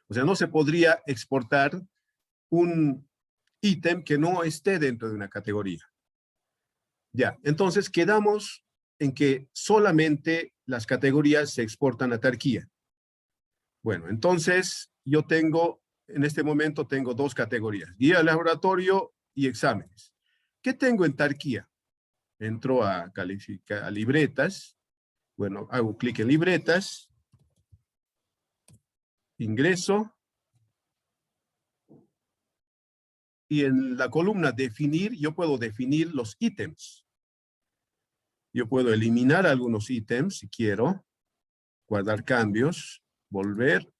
O sea, no se podría exportar un ítem que no esté dentro de una categoría. Ya, entonces quedamos en que solamente las categorías se exportan a Turquía. Bueno, entonces yo tengo, en este momento tengo dos categorías, guía de laboratorio y exámenes. ¿Qué tengo en Turquía? Entro a libretas. Bueno, hago clic en libretas. Ingreso. Y en la columna definir, yo puedo definir los ítems. Yo puedo eliminar algunos ítems si quiero, guardar cambios, volver.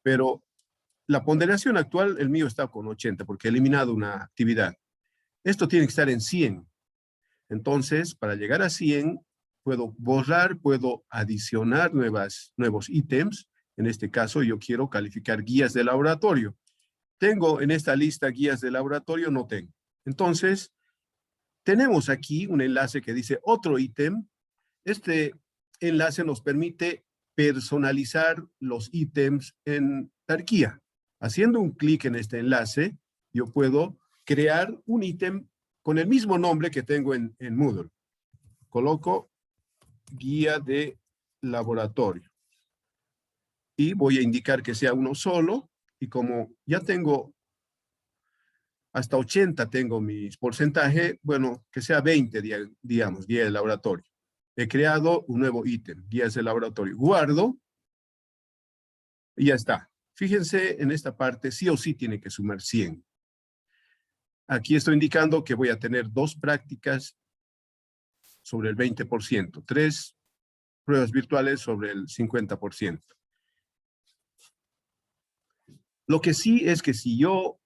Pero la ponderación actual, el mío está con 80 porque he eliminado una actividad. Esto tiene que estar en 100. Entonces, para llegar a 100, puedo borrar, puedo adicionar nuevos ítems. En este caso, yo quiero calificar guías de laboratorio. ¿Tengo en esta lista guías de laboratorio? No tengo. Entonces, tenemos aquí un enlace que dice otro ítem. Este enlace nos permite personalizar los ítems en Turquía. Haciendo un clic en este enlace, yo puedo crear un ítem con el mismo nombre que tengo en Moodle. Coloco guía de laboratorio. Y voy a indicar que sea uno solo. Y como ya tengo hasta 80 tengo mis porcentajes, bueno, que sea 20, digamos, guía de laboratorio. He creado un nuevo ítem, guías de laboratorio. Guardo y ya está. Fíjense en esta parte, sí o sí tiene que sumar 100. Aquí estoy indicando que voy a tener 2 prácticas sobre el 20%, 3 pruebas virtuales sobre el 50%. Lo que sí es que si yo,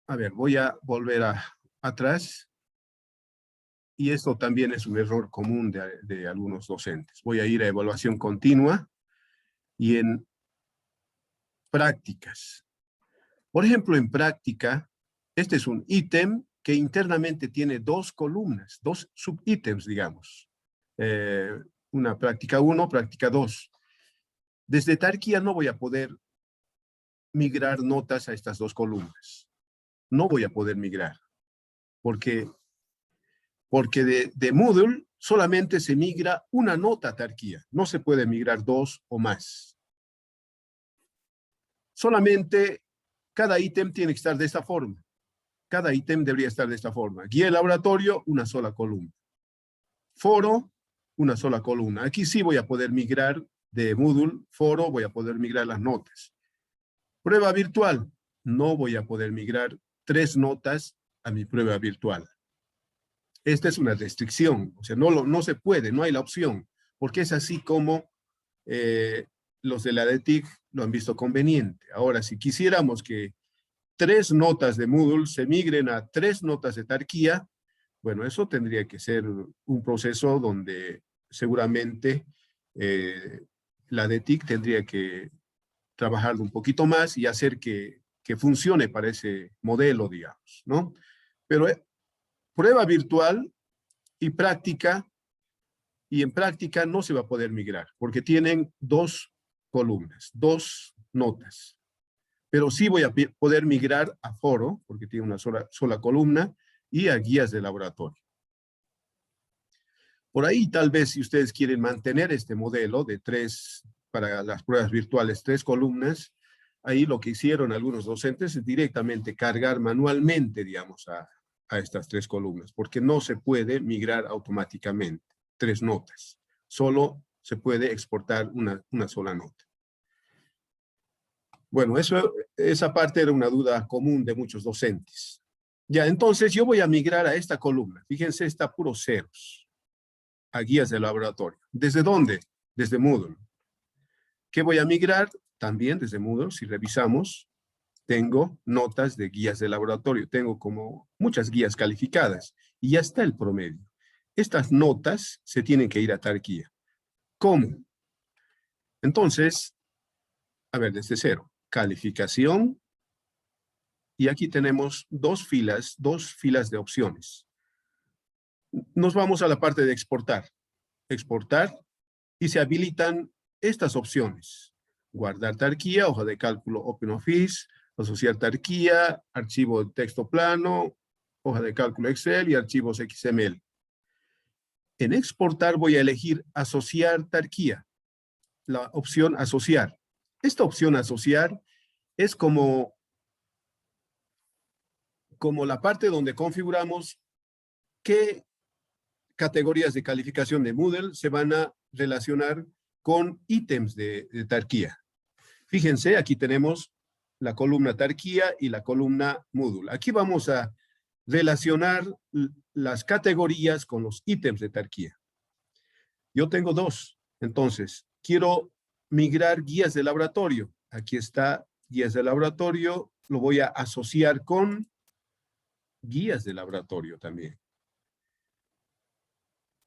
a ver, voy a volver atrás, y esto también es un error común de algunos docentes. Voy a ir a evaluación continua y en prácticas. Por ejemplo, en práctica, este es un ítem que internamente tiene 2 columnas, 2 subítems, digamos. Una práctica 1, práctica 2. Desde Turquía no voy a poder migrar notas a estas 2 columnas. No voy a poder migrar, porque de Moodle solamente se migra una nota a Turquía. No se puede migrar 2 o más. Solamente cada ítem tiene que estar de esta forma. Cada ítem debería estar de esta forma. Guía de laboratorio, una sola columna. Foro, una sola columna. Aquí sí voy a poder migrar de Moodle. Foro, voy a poder migrar las notas. Prueba virtual, no voy a poder migrar 3 notas a mi prueba virtual. Esta es una restricción, o sea, no se puede, no hay la opción, porque es así como los de la DETIC lo han visto conveniente. Ahora, si quisiéramos que 3 notas de Moodle se migren a 3 notas de Turquía, bueno, eso tendría que ser un proceso donde seguramente la DETIC tendría que trabajar un poquito más y hacer que funcione para ese modelo, digamos, ¿no? Pero prueba virtual y práctica, y en práctica no se va a poder migrar, porque tienen 2 columnas, 2 notas. Pero sí voy a poder migrar a foro, porque tiene una sola columna, y a guías de laboratorio. Por ahí, tal vez, si ustedes quieren mantener este modelo de 3, para las pruebas virtuales, 3 columnas, ahí lo que hicieron algunos docentes es directamente cargar manualmente, digamos, a estas 3 columnas, porque no se puede migrar automáticamente 3 notas. Solo se puede exportar una sola nota. Bueno, esa parte era una duda común de muchos docentes. Ya, entonces yo voy a migrar a esta columna. Fíjense, está puros ceros. A guías de laboratorio. ¿Desde dónde? Desde Moodle. ¿Qué voy a migrar? También desde Moodle, si revisamos, tengo notas de guías de laboratorio. Tengo como muchas guías calificadas y ya está el promedio. Estas notas se tienen que ir a Turquía. ¿Cómo? Entonces, a ver, desde cero. Calificación. Y aquí tenemos 2 filas de opciones. Nos vamos a la parte de exportar. Exportar y se habilitan estas opciones. Guardar tarquía, hoja de cálculo OpenOffice, asociar tarquía, archivo de texto plano, hoja de cálculo Excel y archivos XML. En exportar voy a elegir asociar tarquía, la opción asociar. Esta opción asociar es como la parte donde configuramos qué categorías de calificación de Moodle se van a relacionar con ítems de tarquía. Fíjense, aquí tenemos la columna tarquía y la columna Moodle. Aquí vamos a relacionar las categorías con los ítems de tarquía. Yo tengo dos, entonces quiero migrar guías de laboratorio. Aquí está guías de laboratorio, lo voy a asociar con guías de laboratorio también.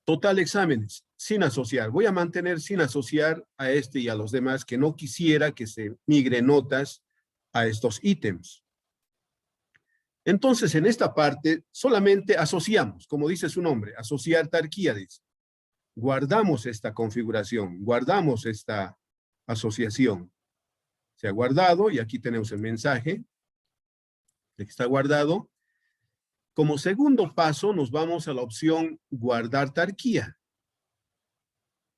Total exámenes, sin asociar. Voy a mantener sin asociar a este y a los demás que no quisiera que se migre notas a estos ítems. Entonces, en esta parte, solamente asociamos, como dice su nombre, asociar tarquía, dice. Guardamos esta configuración, guardamos esta asociación. Se ha guardado y aquí tenemos el mensaje de que está guardado. Como segundo paso, nos vamos a la opción guardar tarquía.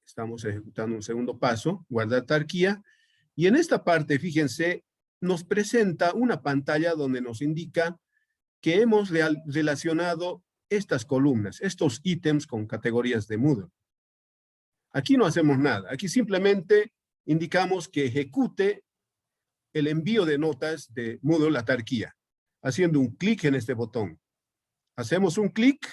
Estamos ejecutando un segundo paso, guardar tarquía. Y en esta parte, fíjense, nos presenta una pantalla donde nos indica que hemos relacionado estas columnas, estos ítems con categorías de Moodle. Aquí no hacemos nada. Aquí simplemente indicamos que ejecute el envío de notas de Moodle a tarquía, haciendo un clic en este botón. Hacemos un clic,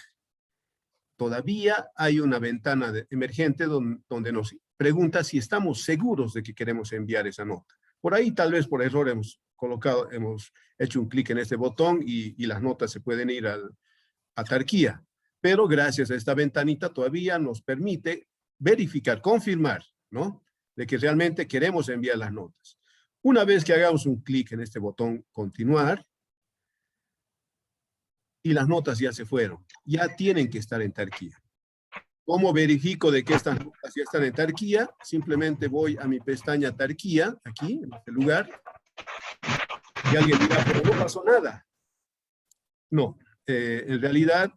todavía hay una ventana emergente donde nos pregunta si estamos seguros de que queremos enviar esa nota. Por ahí tal vez por error hemos hecho un clic en este botón y las notas se pueden ir a tarquía. Pero gracias a esta ventanita todavía nos permite verificar, confirmar, ¿no? De que realmente queremos enviar las notas. Una vez que hagamos un clic en este botón continuar, y las notas ya se fueron, ya tienen que estar en tarquía. ¿Cómo verifico de que estas notas ya están en tarquía? Simplemente voy a mi pestaña tarquía, aquí, en este lugar, y alguien dirá, pero no pasó nada. No, en realidad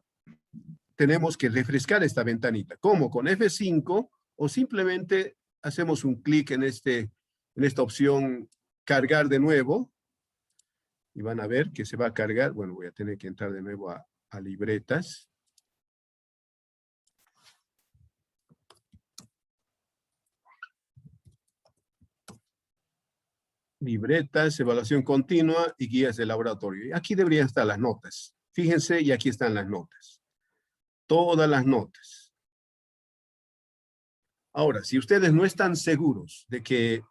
tenemos que refrescar esta ventanita. ¿Cómo? Con F5 o simplemente hacemos un clic en esta opción cargar de nuevo y van a ver que se va a cargar. Bueno, voy a tener que entrar de nuevo a libretas. Libretas, evaluación continua y guías de laboratorio. Y aquí deberían estar las notas. Fíjense, y aquí están las notas. Todas las notas. Ahora, si ustedes no están seguros de que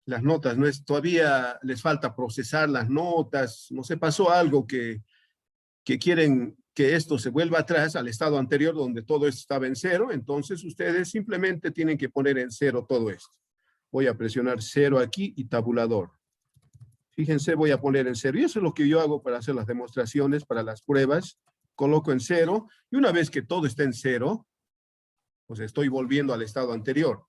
las notas, todavía les falta procesar las notas, no sé, pasó algo que quieren que esto se vuelva atrás al estado anterior donde todo esto estaba en cero, entonces ustedes simplemente tienen que poner en cero todo esto. Voy a presionar 0 aquí y tabulador. Fíjense, voy a poner en 0. Y eso es lo que yo hago para hacer las demostraciones, para las pruebas. Coloco en 0. Y una vez que todo está en 0, pues estoy volviendo al estado anterior.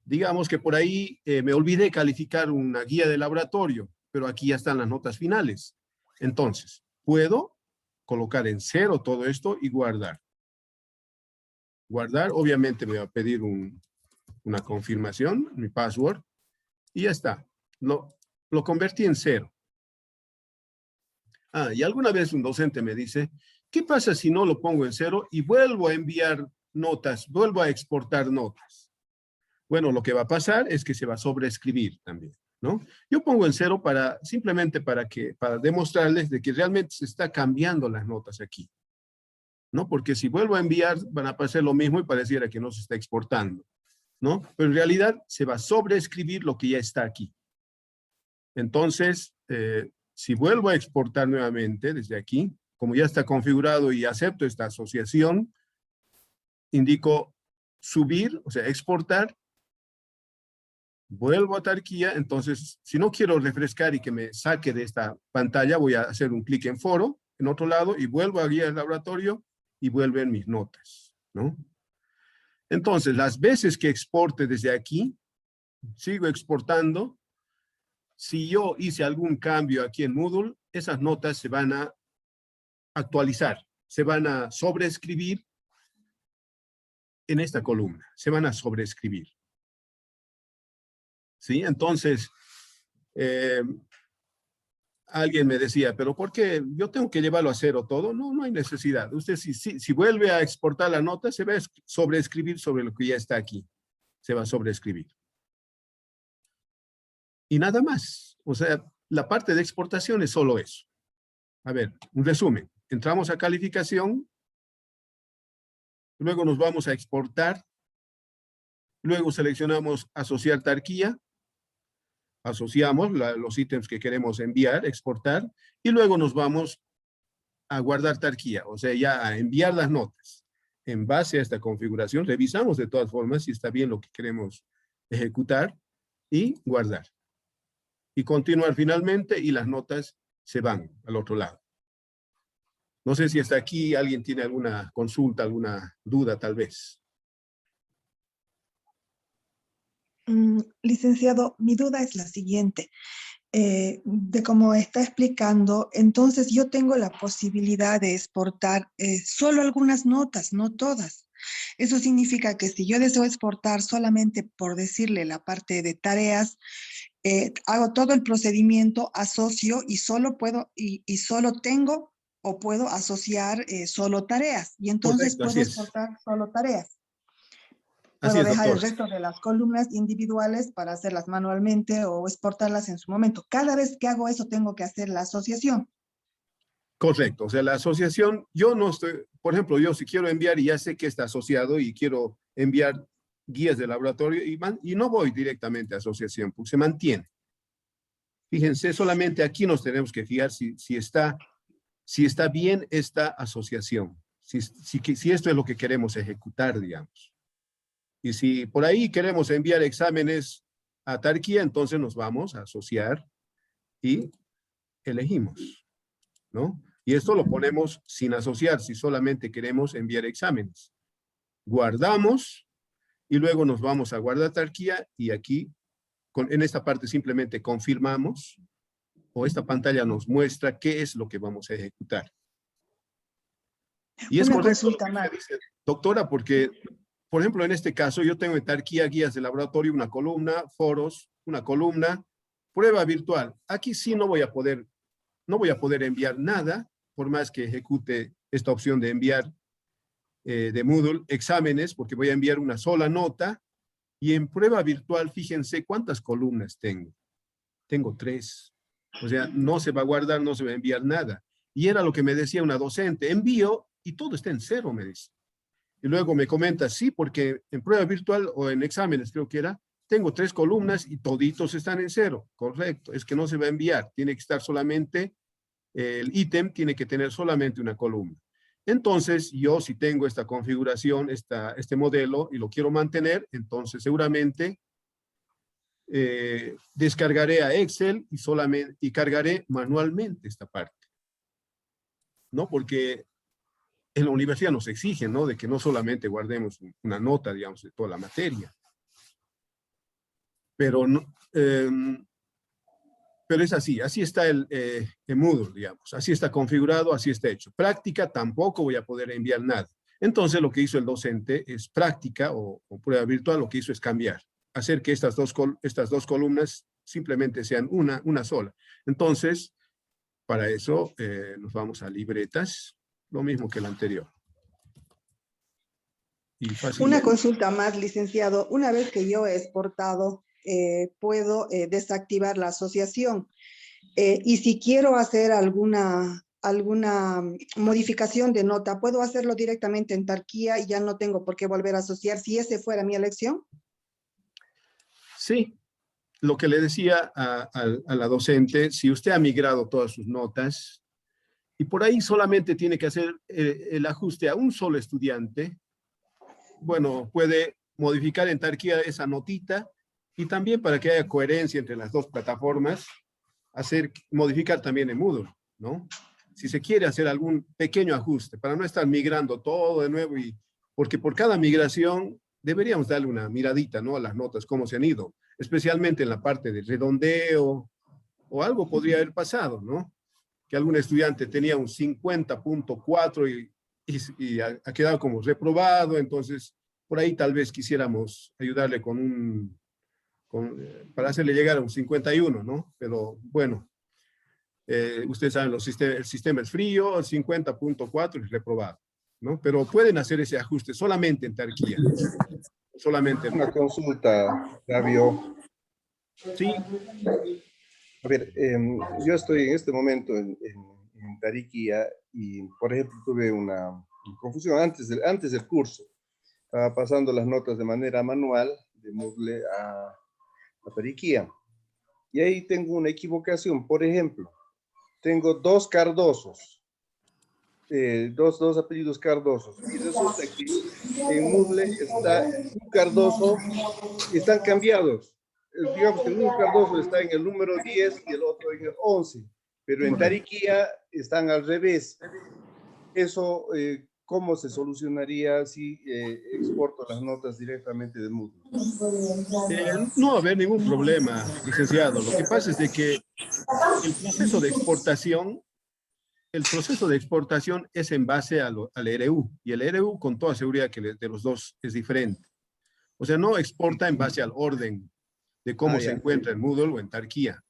Digamos que por ahí me olvidé calificar una guía de laboratorio, pero aquí ya están las notas finales. Entonces, puedo colocar en 0 todo esto y guardar. Guardar, obviamente me va a pedir una confirmación, mi password, y ya está. Lo convertí en 0. Y alguna vez un docente me dice, ¿qué pasa si no lo pongo en 0 y vuelvo a enviar notas, vuelvo a exportar notas? Bueno, lo que va a pasar es que se va a sobreescribir también, ¿no? Yo pongo en 0 simplemente para demostrarles de que realmente se está cambiando las notas aquí, ¿no? Porque si vuelvo a enviar, van a pasar lo mismo y pareciera que no se está exportando, ¿no? Pero en realidad se va a sobreescribir lo que ya está aquí. Entonces, si vuelvo a exportar nuevamente desde aquí, como ya está configurado y acepto esta asociación, indico subir, o sea, exportar, vuelvo a tarquía. Entonces, si no quiero refrescar y que me saque de esta pantalla, voy a hacer un clic en foro, en otro lado, y vuelvo a guía del laboratorio y vuelven mis notas, ¿no? Entonces, las veces que exporte desde aquí, sigo exportando. Si yo hice algún cambio aquí en Moodle, esas notas se van a actualizar, se van a sobreescribir en esta columna, se van a sobreescribir. ¿Sí? Entonces, alguien me decía, pero ¿por qué yo tengo que llevarlo a cero todo? No, no hay necesidad. Usted si vuelve a exportar la nota, se va a sobreescribir sobre lo que ya está aquí. Se va a sobreescribir. Y nada más. O sea, la parte de exportación es solo eso. A ver, un resumen. Entramos a calificación, luego nos vamos a exportar, luego seleccionamos asociar tarquía, asociamos los ítems que queremos enviar, exportar, y luego nos vamos a guardar tarquía, o sea, ya a enviar las notas. En base a esta configuración, revisamos de todas formas si está bien lo que queremos ejecutar y guardar. Y continuar finalmente y las notas se van al otro lado. No sé si hasta aquí alguien tiene alguna consulta, alguna duda tal vez. Licenciado, mi duda es la siguiente. De cómo está explicando, entonces yo tengo la posibilidad de exportar solo algunas notas, no todas. Eso significa que si yo deseo exportar solamente, por decirle, la parte de tareas, hago todo el procedimiento, asocio y solo puedo, y solo tengo o puedo asociar solo tareas. Y entonces Correcto, así puedo es. exportar solo tareas. Así Puedo es, dejar doctor. el resto de las columnas individuales para hacerlas manualmente o exportarlas en su momento. Cada vez que hago eso tengo que hacer la asociación. Correcto, o sea, la asociación, yo no estoy, por ejemplo, yo si quiero enviar y ya sé que está asociado y quiero enviar guías de laboratorio y no voy directamente a asociación, porque se mantiene. Fíjense, solamente aquí nos tenemos que fijar si está bien esta asociación, si esto es lo que queremos ejecutar, digamos. Y si por ahí queremos enviar exámenes a Tarquía, entonces nos vamos a asociar y elegimos, ¿no? Y esto lo ponemos sin asociar, si solamente queremos enviar exámenes. Guardamos y luego nos vamos a guardar Tarquía y aquí, en esta parte simplemente confirmamos o esta pantalla nos muestra qué es lo que vamos a ejecutar. Y es Una correcto lo consulta que más. usted dice, doctora, porque, por ejemplo, en este caso yo tengo en Tarquía guías de laboratorio, una columna, foros, una columna, prueba virtual. Aquí sí no voy a poder enviar nada, por más que ejecute esta opción de enviar de Moodle exámenes, porque voy a enviar una sola nota, y en prueba virtual, fíjense cuántas columnas tengo. Tengo 3. O sea, no se va a guardar, no se va a enviar nada. Y era lo que me decía una docente, envío y todo está en 0, me dice. Y luego me comenta, sí, porque en prueba virtual o en exámenes, creo que era, tengo 3 columnas y toditos están en 0. Correcto, es que no se va a enviar, tiene que estar solamente, el ítem tiene que tener solamente una columna. Entonces, yo si tengo esta configuración, este modelo, y lo quiero mantener, entonces seguramente descargaré a Excel y cargaré manualmente esta parte. ¿No? Porque en la universidad nos exigen, ¿no? De que no solamente guardemos una nota, digamos, de toda la materia. Pero, no, pero es así está el Moodle, digamos. Así está configurado, así está hecho. Práctica, tampoco voy a poder enviar nada. Entonces, lo que hizo el docente es práctica o prueba virtual, lo que hizo es cambiar. Hacer que estas dos columnas simplemente sean una sola. Entonces, para eso nos vamos a libretas, lo mismo que el anterior. Y Una fácilmente. consulta más, licenciado. Una vez que yo he exportado, puedo desactivar la asociación. Y si quiero hacer alguna modificación de nota, ¿puedo hacerlo directamente en Tarquía y ya no tengo por qué volver a asociar si ese fuera mi elección? Sí, lo que le decía a la docente, si usted ha migrado todas sus notas y por ahí solamente tiene que hacer el ajuste a un solo estudiante, bueno, puede modificar en Tarquía esa notita y también para que haya coherencia entre las dos plataformas, modificar también en Moodle, ¿no? Si se quiere hacer algún pequeño ajuste para no estar migrando todo de nuevo porque por cada migración deberíamos darle una miradita, ¿no? A las notas, cómo se han ido. especialmente en la parte de redondeo, o algo podría haber pasado, ¿no? Que algún estudiante tenía un 50.4 y ha quedado como reprobado, entonces por ahí tal vez quisiéramos ayudarle para hacerle llegar a un 51, ¿no? Pero bueno, ustedes saben, el sistema es frío, el 50.4 es reprobado, ¿no? Pero pueden hacer ese ajuste solamente en Turquía. Solamente. Una consulta, Fabio. Sí. A ver, yo estoy en este momento en Tariquía y, por ejemplo, tuve una confusión antes del curso. Estaba pasando las notas de manera manual de Moodle a Tariquía. Y ahí tengo una equivocación. Por ejemplo, tengo dos Cardosos, dos apellidos Cardosos. Y resulta que en Moodle está un Cardoso, están cambiados. Digamos que un Cardoso está en el número 10 y el otro en el 11, pero en Tariquía están al revés. Eso, ¿cómo se solucionaría si exporto las notas directamente de Moodle? No va a haber ningún problema, licenciado. Lo que pasa es de que el proceso de exportación es en base al ERU, y el ERU con toda seguridad que de los dos es diferente. O sea, no exporta en base al orden de cómo se encuentra en Moodle o en Turquía.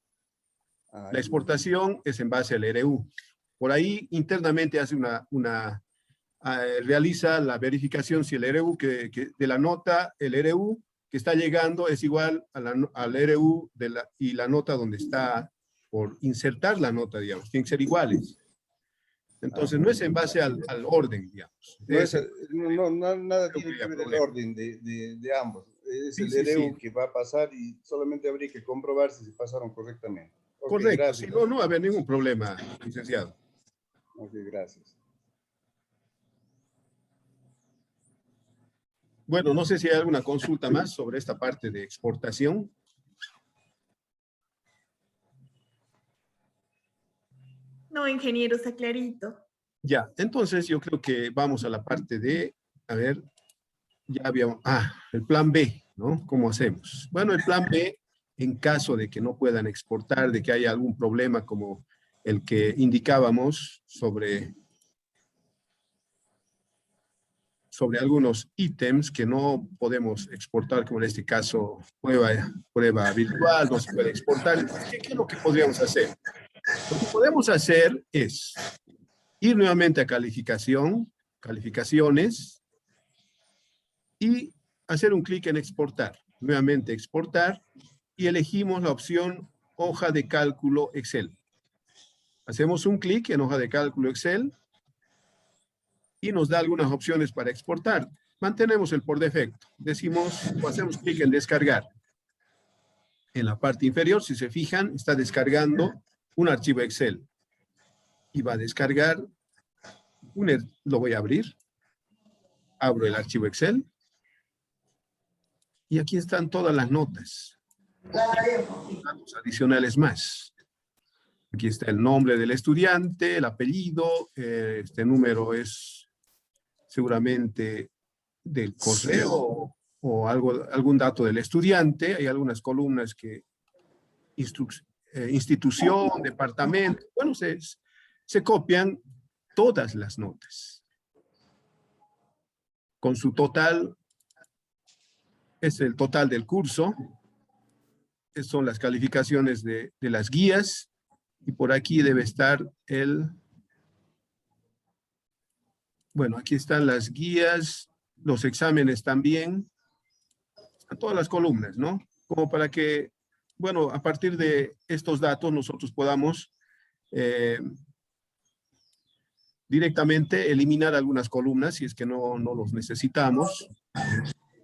La exportación es en base al ERU. Por ahí internamente hace realiza la verificación si el ERU de la nota, el ERU que está llegando es igual al ERU y la nota donde está por insertar la nota, digamos, tienen que ser iguales. Entonces, no es en base al orden, digamos. Nada tiene que ver el orden de ambos. Es el ERU que va a pasar y solamente habría que comprobar si se pasaron correctamente. Correcto, gracias. No va a haber ningún problema, licenciado. Ok, gracias. Bueno, no sé si hay alguna consulta más sobre esta parte de exportación. No, ingeniero, está clarito. Ya, entonces yo creo que vamos a la parte de, a ver, ya habíamos, el plan B, ¿no? ¿Cómo hacemos? Bueno, el plan B, en caso de que no puedan exportar, de que haya algún problema como el que indicábamos sobre algunos ítems que no podemos exportar, como en este caso, prueba virtual, no se puede exportar. ¿Qué es lo que podríamos hacer? Lo que podemos hacer es ir nuevamente a calificaciones, y hacer un clic en exportar. Nuevamente exportar, y elegimos la opción hoja de cálculo Excel. Hacemos un clic en hoja de cálculo Excel, y nos da algunas opciones para exportar. Mantenemos el por defecto. Decimos o hacemos clic en descargar. En la parte inferior, si se fijan, está descargando un archivo Excel. Y va a descargar, lo voy a abrir. Abro el archivo Excel. Y aquí están todas las notas. Datos adicionales más. Aquí está el nombre del estudiante, el apellido, este número es seguramente del correo o algún dato del estudiante. Hay algunas columnas que institución, departamento, bueno, se copian todas las notas. Con su total, es el total del curso, son las calificaciones de las guías, y por aquí debe estar bueno, aquí están las guías, los exámenes también, a todas las columnas, ¿no? Como para que, bueno, a partir de estos datos nosotros podamos directamente eliminar algunas columnas si es que no los necesitamos. No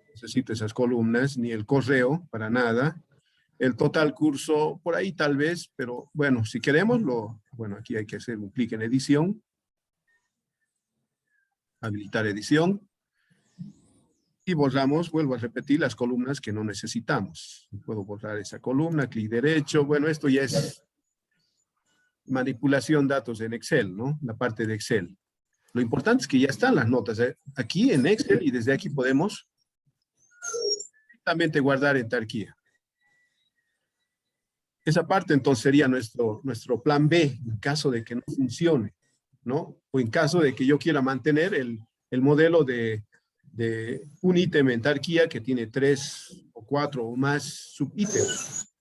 necesito esas columnas, ni el correo, para nada. El total curso, por ahí tal vez, pero bueno, si queremos, bueno, aquí hay que hacer un clic en edición. Habilitar edición. Y borramos, vuelvo a repetir, las columnas que no necesitamos. Puedo borrar esa columna, clic derecho. Bueno, esto ya es manipulación de datos en Excel, ¿no? La parte de Excel. Lo importante es que ya están las notas aquí en Excel, y desde aquí podemos directamente guardar en Turquía. Esa parte entonces sería nuestro plan B en caso de que no funcione, ¿no? O en caso de que yo quiera mantener el modelo de un ítem en Tarquía que tiene 3 o 4 o más subítems.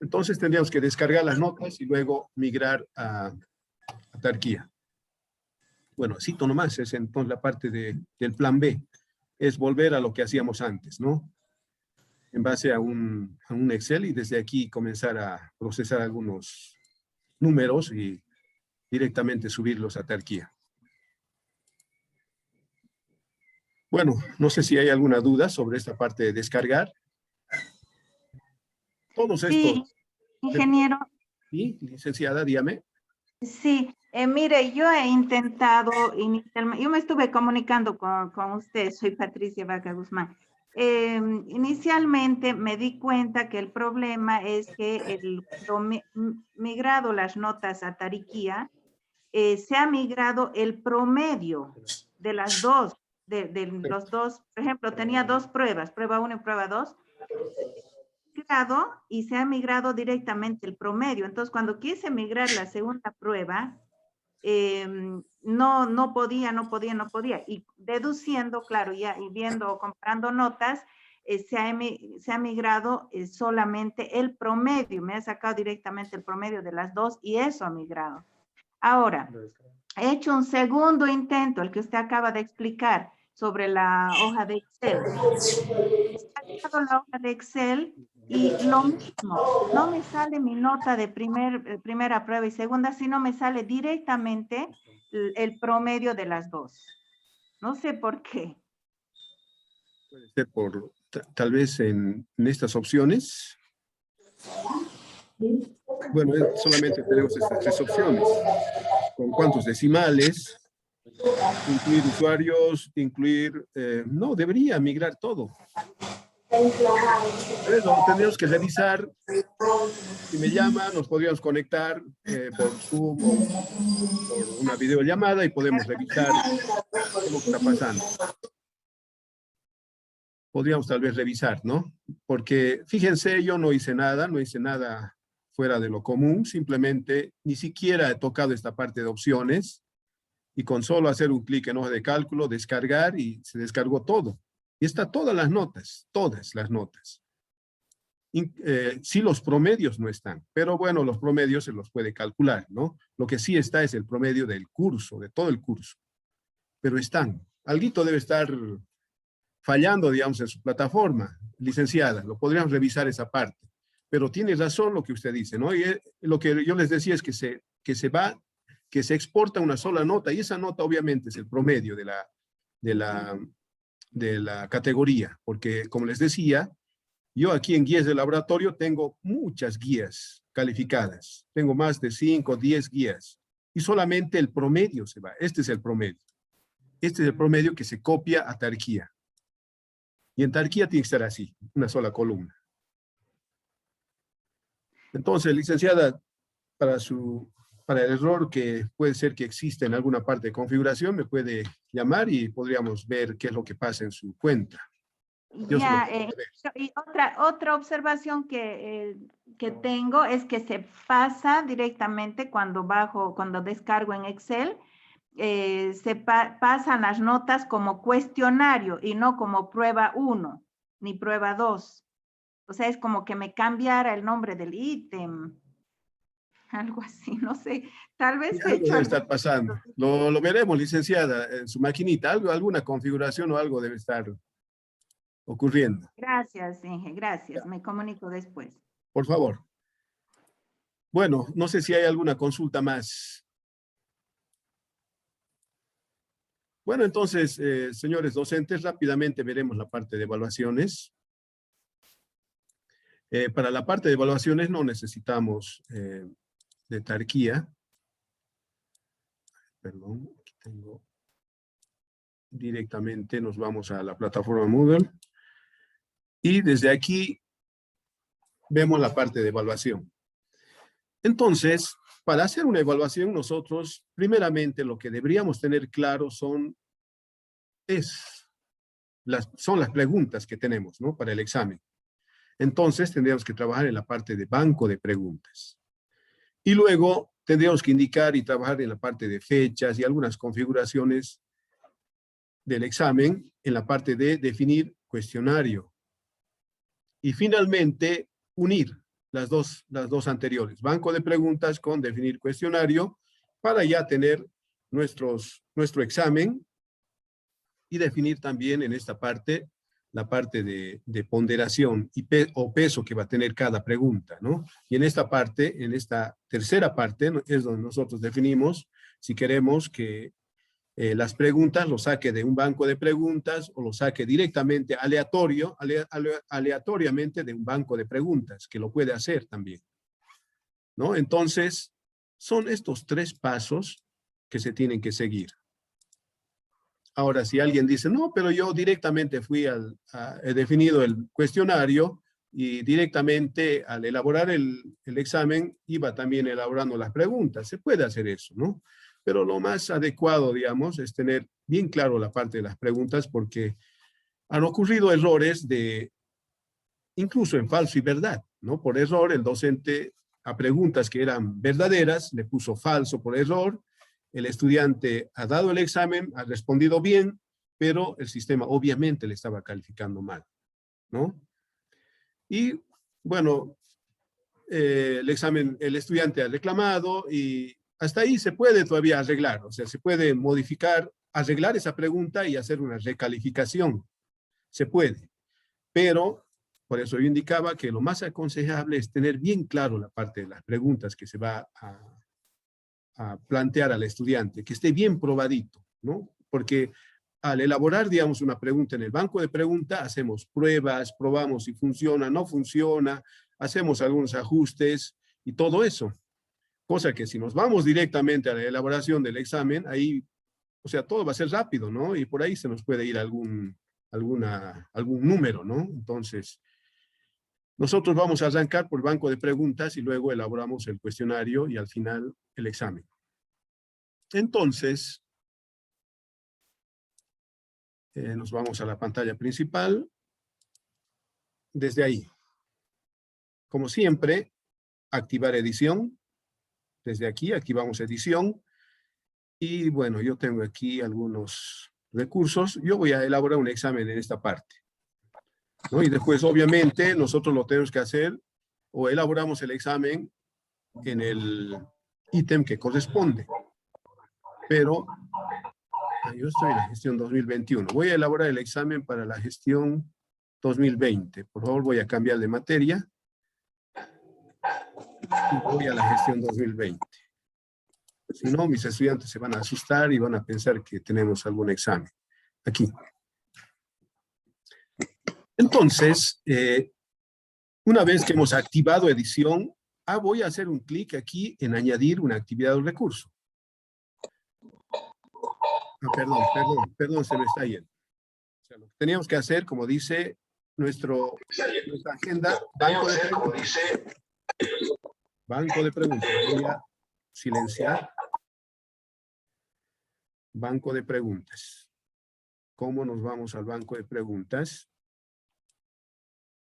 Entonces tendríamos que descargar las notas y luego migrar a Tarquía. Bueno, cito nomás, es entonces la parte del plan B. Es volver a lo que hacíamos antes, ¿no? En base a un Excel y desde aquí comenzar a procesar algunos números y directamente subirlos a Tarquía. Bueno, no sé si hay alguna duda sobre esta parte de descargar. Todos estos. Sí, ingeniero. Sí, licenciada, dígame. Sí, mire, yo he intentado inicialmente, yo me estuve comunicando con usted, soy Patricia Vaca Guzmán. Inicialmente me di cuenta que el problema es que migrado las notas a Tariquía, se ha migrado el promedio de las dos, de los dos, por ejemplo, tenía dos pruebas, prueba 1 y prueba 2, y se ha migrado directamente el promedio. Entonces, cuando quise migrar la segunda prueba, no podía. Y deduciendo, claro, ya y viendo, comprando notas, se ha migrado solamente el promedio. Me ha sacado directamente el promedio de las dos y eso ha migrado. Ahora, he hecho un segundo intento, el que usted acaba de explicar, sobre la hoja de Excel. He sacado la hoja de Excel y lo mismo, no me sale mi nota de primera prueba y segunda, sino me sale directamente el promedio de las dos. No sé por qué. Puede ser por, tal vez en estas opciones. Bueno, solamente tenemos estas 3 opciones. ¿Con cuántos decimales? Incluir usuarios, no, debería migrar todo. Pero tendríamos que revisar. Si me llama, nos podríamos conectar por Zoom o por una videollamada y podemos revisar qué es lo que está pasando. Podríamos tal vez revisar, ¿no? Porque fíjense, yo no hice nada fuera de lo común, simplemente ni siquiera he tocado esta parte de opciones y con solo hacer un clic en hoja de cálculo, descargar y se descargó todo. Y está todas las notas. Sí, los promedios no están, pero bueno, los promedios se los puede calcular, ¿no? Lo que sí está es el promedio del curso, de todo el curso. Pero están. Alguito debe estar fallando, digamos, en su plataforma, licenciada. Lo podríamos revisar esa parte. Pero tiene razón lo que usted dice, ¿no? Y lo que yo les decía es que se exporta una sola nota, y esa nota obviamente es el promedio de la categoría, porque como les decía, yo aquí en guías de laboratorio tengo muchas guías calificadas, tengo más de 5 o 10 guías, y solamente el promedio se va. Este es el promedio que se copia a Tarquía. Y en Tarquía tiene que estar así, una sola columna. Entonces, licenciada, para el error que puede ser que exista en alguna parte de configuración, me puede llamar y podríamos ver qué es lo que pasa en su cuenta. Ya, y otra observación que tengo es que se pasa directamente cuando descargo en Excel, se pasan las notas como cuestionario y no como prueba 1 ni prueba 2. O sea, es como que me cambiara el nombre del ítem. Algo así, no sé. Tal vez he Algo hecho debe estar pasando. Lo veremos, licenciada, en su maquinita. Alguna configuración o algo debe estar ocurriendo. Gracias, Inge, gracias. Me comunico después. Por favor. Bueno, no sé si hay alguna consulta más. Bueno, entonces, señores docentes, rápidamente veremos la parte de evaluaciones. Para la parte de evaluaciones no necesitamos de Tarquía. Perdón, aquí tengo. Directamente nos vamos a la plataforma Moodle. Y desde aquí vemos la parte de evaluación. Entonces, para hacer una evaluación, nosotros, primeramente, lo que deberíamos tener claro son las preguntas que tenemos, ¿no? Para el examen. Entonces tendríamos que trabajar en la parte de banco de preguntas. Y luego tendríamos que indicar y trabajar en la parte de fechas y algunas configuraciones del examen en la parte de definir cuestionario. Y finalmente, unir las dos anteriores, banco de preguntas con definir cuestionario, para ya tener nuestro examen y definir también en esta parte la parte de ponderación o peso que va a tener cada pregunta, ¿no? Y en esta parte, en esta tercera parte, es donde nosotros definimos si queremos que las preguntas lo saque de un banco de preguntas o lo saque directamente aleatoriamente de un banco de preguntas, que lo puede hacer también, ¿no? Entonces, son estos 3 pasos que se tienen que seguir. Ahora, si alguien dice, no, pero yo directamente he definido el cuestionario y directamente al elaborar el examen iba también elaborando las preguntas. Se puede hacer eso, ¿no? Pero lo más adecuado, digamos, es tener bien claro la parte de las preguntas, porque han ocurrido errores incluso en falso y verdad, ¿no? Por error, el docente a preguntas que eran verdaderas le puso falso por error. El estudiante ha dado el examen, ha respondido bien, pero el sistema obviamente le estaba calificando mal, ¿no? Y bueno, el estudiante ha reclamado y hasta ahí se puede todavía arreglar, o sea, se puede modificar, arreglar esa pregunta y hacer una recalificación. Se puede, pero por eso yo indicaba que lo más aconsejable es tener bien claro la parte de las preguntas que se va a plantear al estudiante, que esté bien probadito, ¿no? Porque al elaborar, digamos, una pregunta en el banco de preguntas, hacemos pruebas, probamos si funciona, no funciona, hacemos algunos ajustes y todo eso. Cosa que si nos vamos directamente a la elaboración del examen, ahí, o sea, todo va a ser rápido, ¿no? Y por ahí se nos puede ir algún número, ¿no? Entonces, nosotros vamos a arrancar por banco de preguntas y luego elaboramos el cuestionario y al final el examen. Entonces, nos vamos a la pantalla principal. Desde ahí, como siempre, activar edición. Desde aquí activamos edición. Y bueno, yo tengo aquí algunos recursos. Yo voy a elaborar un examen en esta parte, ¿no? Y después, obviamente, nosotros lo tenemos que hacer o elaboramos el examen en el ítem que corresponde. Pero yo estoy en la gestión 2021. Voy a elaborar el examen para la gestión 2020. Por favor, voy a cambiar de materia. Y voy a la gestión 2020. Si no, mis estudiantes se van a asustar y van a pensar que tenemos algún examen. Aquí. Entonces, una vez que hemos activado edición, voy a hacer un clic aquí en añadir una actividad o recurso. Perdón, se me está yendo. O sea, lo que teníamos que hacer, como dice nuestra agenda, banco de preguntas. Voy a silenciar. Banco de preguntas. ¿Cómo nos vamos al banco de preguntas?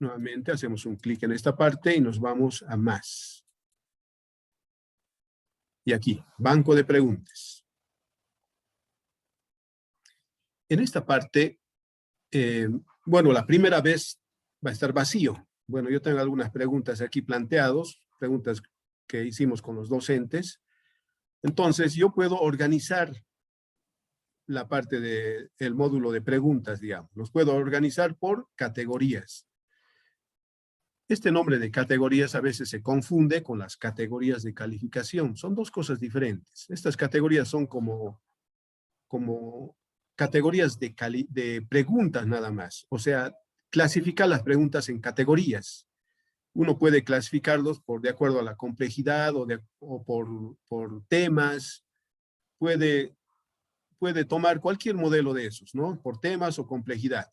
Nuevamente hacemos un clic en esta parte y nos vamos a más. Y aquí, banco de preguntas. En esta parte, bueno, la primera vez va a estar vacío. Bueno, yo tengo algunas preguntas aquí planteadas, preguntas que hicimos con los docentes. Entonces, yo puedo organizar la parte del módulo de preguntas, digamos. Los puedo organizar por categorías. Este nombre de categorías a veces se confunde con las categorías de calificación. Son dos cosas diferentes. Estas categorías son como categorías de preguntas nada más. O sea, clasificar las preguntas en categorías. Uno puede clasificarlos de acuerdo a la complejidad o por temas. Puede tomar cualquier modelo de esos, ¿no? Por temas o complejidad.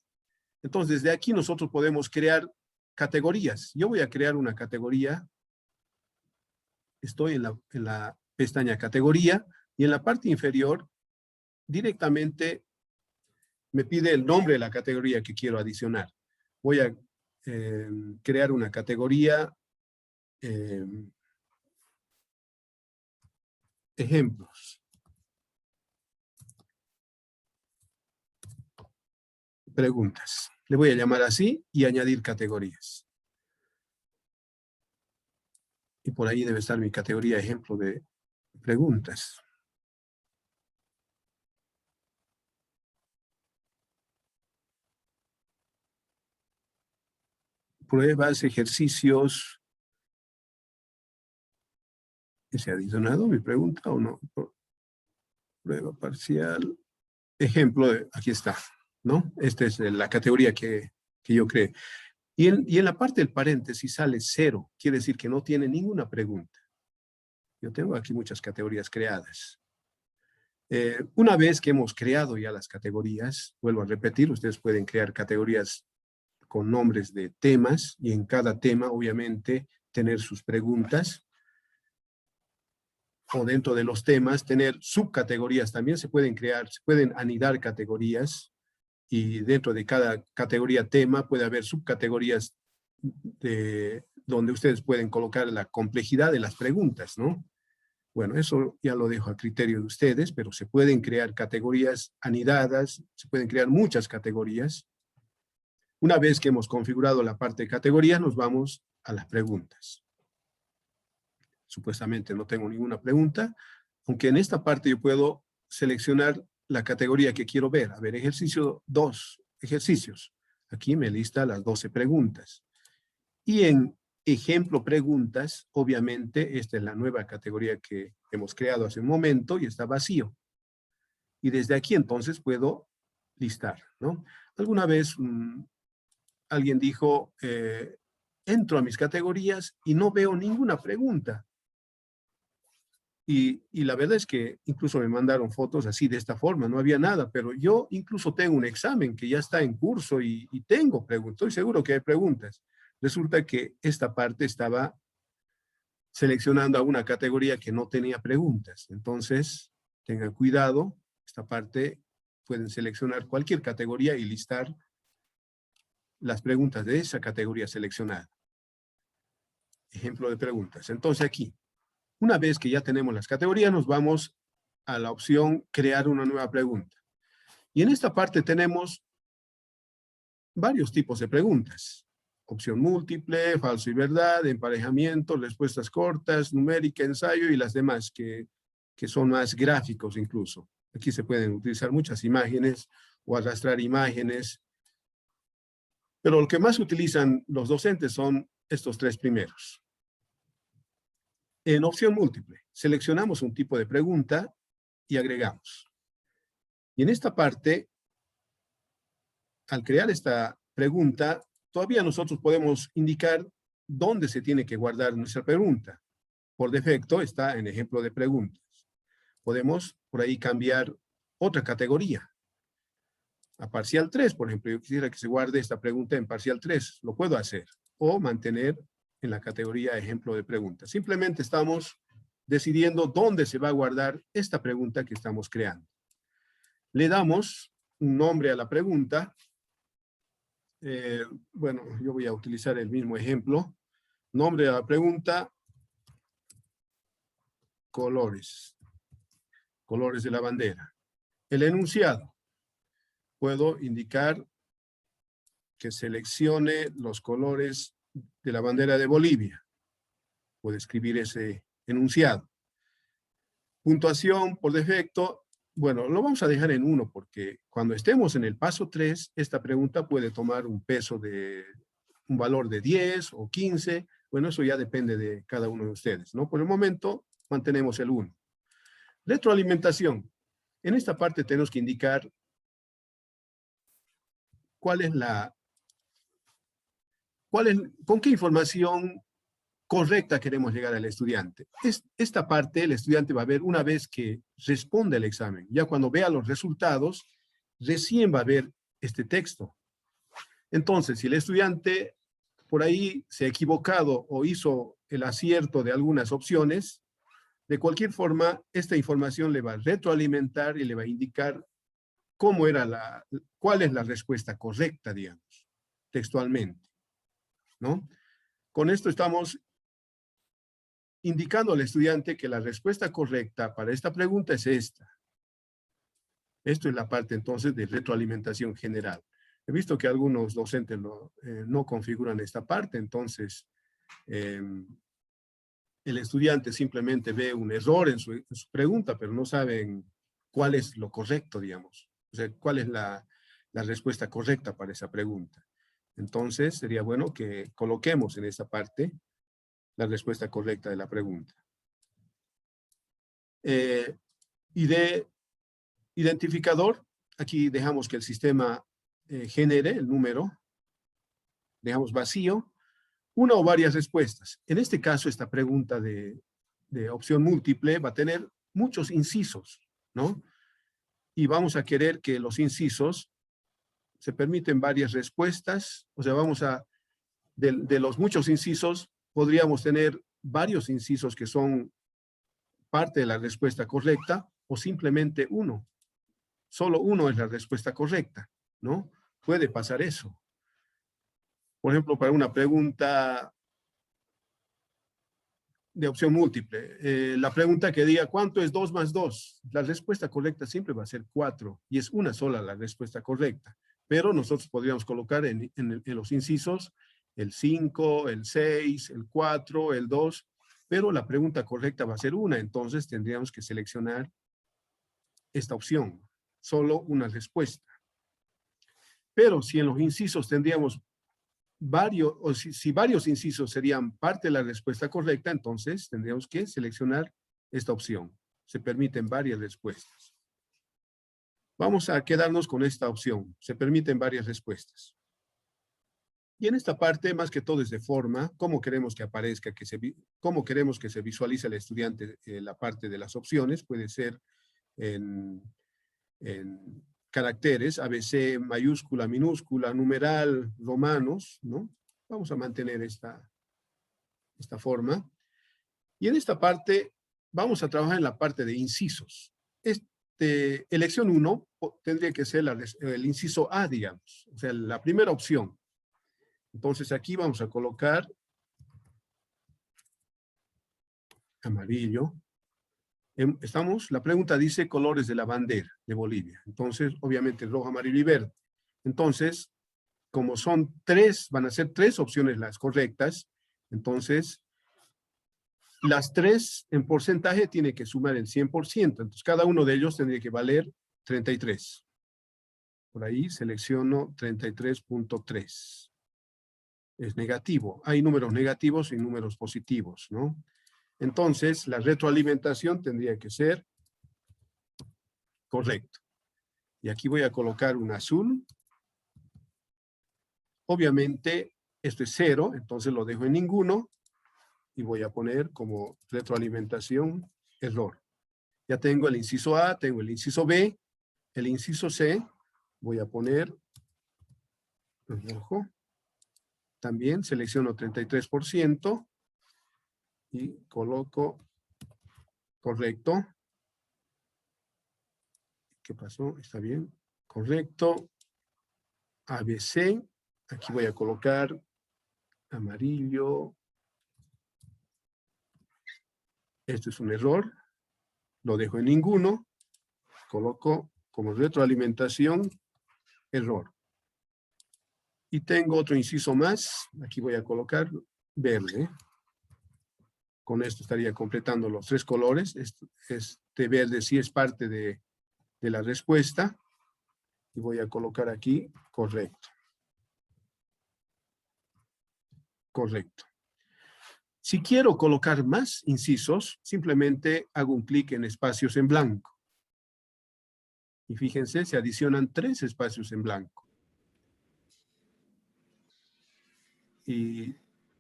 Entonces, desde aquí nosotros podemos crear categorías. Yo voy a crear una categoría. Estoy en la pestaña categoría y en la parte inferior directamente me pide el nombre de la categoría que quiero adicionar. Voy a crear una categoría ejemplos. Preguntas. Le voy a llamar así y añadir categorías. Y por ahí debe estar mi categoría ejemplo de preguntas. Pruebas, ejercicios. ¿Se ha adicionado mi pregunta o no? Prueba parcial. Ejemplo, aquí está, ¿no? Esta es la categoría que yo creé. Y en la parte del paréntesis sale 0. Quiere decir que no tiene ninguna pregunta. Yo tengo aquí muchas categorías creadas. Una vez que hemos creado ya las categorías, vuelvo a repetir, ustedes pueden crear categorías con nombres de temas y en cada tema, obviamente, tener sus preguntas. O dentro de los temas, tener subcategorías también. Se pueden crear, se pueden anidar categorías y dentro de cada categoría tema puede haber subcategorías donde ustedes pueden colocar la complejidad de las preguntas, ¿no? Bueno, eso ya lo dejo a criterio de ustedes, pero se pueden crear categorías anidadas, se pueden crear muchas categorías. Una vez que hemos configurado la parte de categorías, nos vamos a las preguntas. Supuestamente no tengo ninguna pregunta, aunque en esta parte yo puedo seleccionar la categoría que quiero ver. A ver, ejercicio 2, ejercicios. Aquí me lista las 12 preguntas. Y en ejemplo preguntas, obviamente, esta es la nueva categoría que hemos creado hace un momento y está vacío. Y desde aquí entonces puedo listar, ¿no? Alguna vez alguien dijo, entro a mis categorías y no veo ninguna pregunta. Y la verdad es que incluso me mandaron fotos así de esta forma, no había nada, pero yo incluso tengo un examen que ya está en curso y tengo preguntas, estoy seguro que hay preguntas. Resulta que esta parte estaba seleccionando a una categoría que no tenía preguntas. Entonces, tengan cuidado, esta parte pueden seleccionar cualquier categoría y listar las preguntas de esa categoría seleccionada. Ejemplo de preguntas. Entonces aquí, una vez que ya tenemos las categorías, nos vamos a la opción crear una nueva pregunta. Y en esta parte tenemos varios tipos de preguntas. Opción múltiple, falso y verdad, emparejamiento, respuestas cortas, numérica, ensayo y las demás que son más gráficos incluso. Aquí se pueden utilizar muchas imágenes o arrastrar imágenes. Pero lo que más utilizan los docentes son estos 3 primeros. En opción múltiple, seleccionamos un tipo de pregunta y agregamos. Y en esta parte, al crear esta pregunta, todavía nosotros podemos indicar dónde se tiene que guardar nuestra pregunta. Por defecto está en ejemplo de preguntas. Podemos por ahí cambiar otra categoría. A parcial 3, por ejemplo, yo quisiera que se guarde esta pregunta en parcial 3. Lo puedo hacer. O mantener en la categoría ejemplo de preguntas. Simplemente estamos decidiendo dónde se va a guardar esta pregunta que estamos creando. Le damos un nombre a la pregunta. Bueno, yo voy a utilizar el mismo ejemplo. Nombre a la pregunta, colores. Colores de la bandera. El enunciado. Puedo indicar que seleccione los colores de la bandera de Bolivia. Puedo escribir ese enunciado. Puntuación por defecto. Bueno, lo vamos a dejar en 1 porque cuando estemos en el paso 3, esta pregunta puede tomar un peso de un valor de 10 o 15. Bueno, eso ya depende de cada uno de ustedes, ¿no? Por el momento, mantenemos el 1. Retroalimentación. En esta parte tenemos que indicar con qué información correcta queremos llegar al estudiante. Esta parte el estudiante va a ver una vez que responde el examen. Ya cuando vea los resultados, recién va a ver este texto. Entonces, si el estudiante por ahí se ha equivocado o hizo el acierto de algunas opciones, de cualquier forma, esta información le va a retroalimentar y le va a indicar cuál es la respuesta correcta, digamos, textualmente. ¿no? Con esto estamos indicando al estudiante que la respuesta correcta para esta pregunta es esta. Esto es la parte entonces de retroalimentación general. He visto que algunos docentes no configuran esta parte, entonces el estudiante simplemente ve un error en su pregunta, pero no saben cuál es lo correcto, digamos. O sea, cuál es la respuesta correcta para esa pregunta. Entonces, sería bueno que coloquemos en esa parte la respuesta correcta de la pregunta. Y de identificador, aquí dejamos que el sistema genere el número, dejamos vacío, una o varias respuestas. En este caso, esta pregunta de opción múltiple va a tener muchos incisos, ¿no? Y vamos a querer que los incisos se permiten varias respuestas, o sea, de los muchos incisos, podríamos tener varios incisos que son parte de la respuesta correcta, o simplemente uno. Solo uno es la respuesta correcta, ¿no? Puede pasar eso. Por ejemplo, para una pregunta de opción múltiple, la pregunta que diga, ¿cuánto es 2 más 2? La respuesta correcta siempre va a ser 4, y es una sola la respuesta correcta. Pero nosotros podríamos colocar en los incisos el 5, el 6, el 4, el 2, pero la pregunta correcta va a ser una, entonces tendríamos que seleccionar esta opción, solo una respuesta. Pero si en los incisos tendríamos varios, o si varios incisos serían parte de la respuesta correcta, entonces tendríamos que seleccionar esta opción. Se permiten varias respuestas. Vamos a quedarnos con esta opción. Se permiten varias respuestas. Y en esta parte, más que todo es de forma, cómo queremos que aparezca, cómo queremos que se visualice al estudiante la parte de las opciones. Puede ser en caracteres, ABC, mayúscula, minúscula, numeral, romanos, ¿no? Vamos a mantener esta forma. Y en esta parte, vamos a trabajar en la parte de incisos. Elección 1 tendría que ser el inciso A, digamos, o sea, la primera opción. Entonces aquí vamos a colocar amarillo. La pregunta dice colores de la bandera de Bolivia. Entonces, obviamente, rojo, amarillo y verde. Entonces, como son 3, van a ser 3 opciones las correctas, entonces, las 3 en porcentaje tiene que sumar el 100%. Entonces, cada uno de ellos tendría que valer 33. Por ahí selecciono 33.3. Es negativo. Hay números negativos y números positivos, ¿no? Entonces, la retroalimentación tendría que ser correcto. Y aquí voy a colocar un azul. Obviamente, esto es 0, entonces lo dejo en ninguno. Y voy a poner como retroalimentación error. Ya tengo el inciso A, tengo el inciso B, el inciso C. Voy a poner rojo. También selecciono 33% y coloco correcto. ¿Qué pasó? Está bien. Correcto. ABC. Aquí voy a colocar amarillo. Esto es un error. Lo dejo en ninguno. Coloco como retroalimentación error. Y tengo otro inciso más. Aquí voy a colocar verde. Con esto estaría completando los 3 colores. Este verde sí es parte de la respuesta. Y voy a colocar aquí correcto. Correcto. Si quiero colocar más incisos, simplemente hago un clic en espacios en blanco. Y fíjense, se adicionan 3 espacios en blanco. Y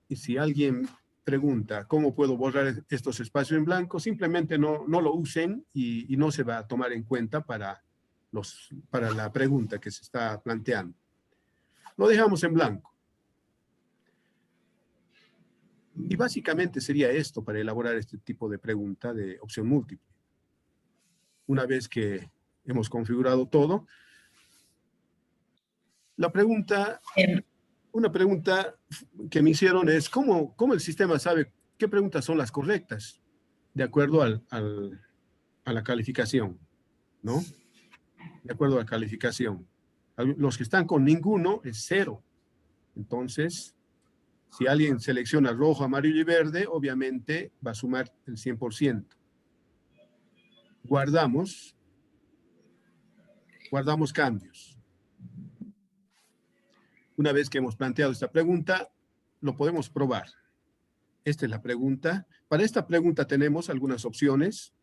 si alguien pregunta, ¿cómo puedo borrar estos espacios en blanco? Simplemente no lo usen y no se va a tomar en cuenta para la pregunta que se está planteando. Lo dejamos en blanco. Y básicamente sería esto para elaborar este tipo de pregunta de opción múltiple. Una vez que hemos configurado todo, la pregunta... una pregunta que me hicieron es, ¿cómo el sistema sabe qué preguntas son las correctas? De acuerdo a la calificación, ¿no? De acuerdo a la calificación. Los que están con ninguno es 0. Entonces, si alguien selecciona rojo, amarillo y verde, obviamente va a sumar el 100%. Guardamos cambios. Una vez que hemos planteado esta pregunta, lo podemos probar. Esta es la pregunta. Para esta pregunta tenemos algunas opciones,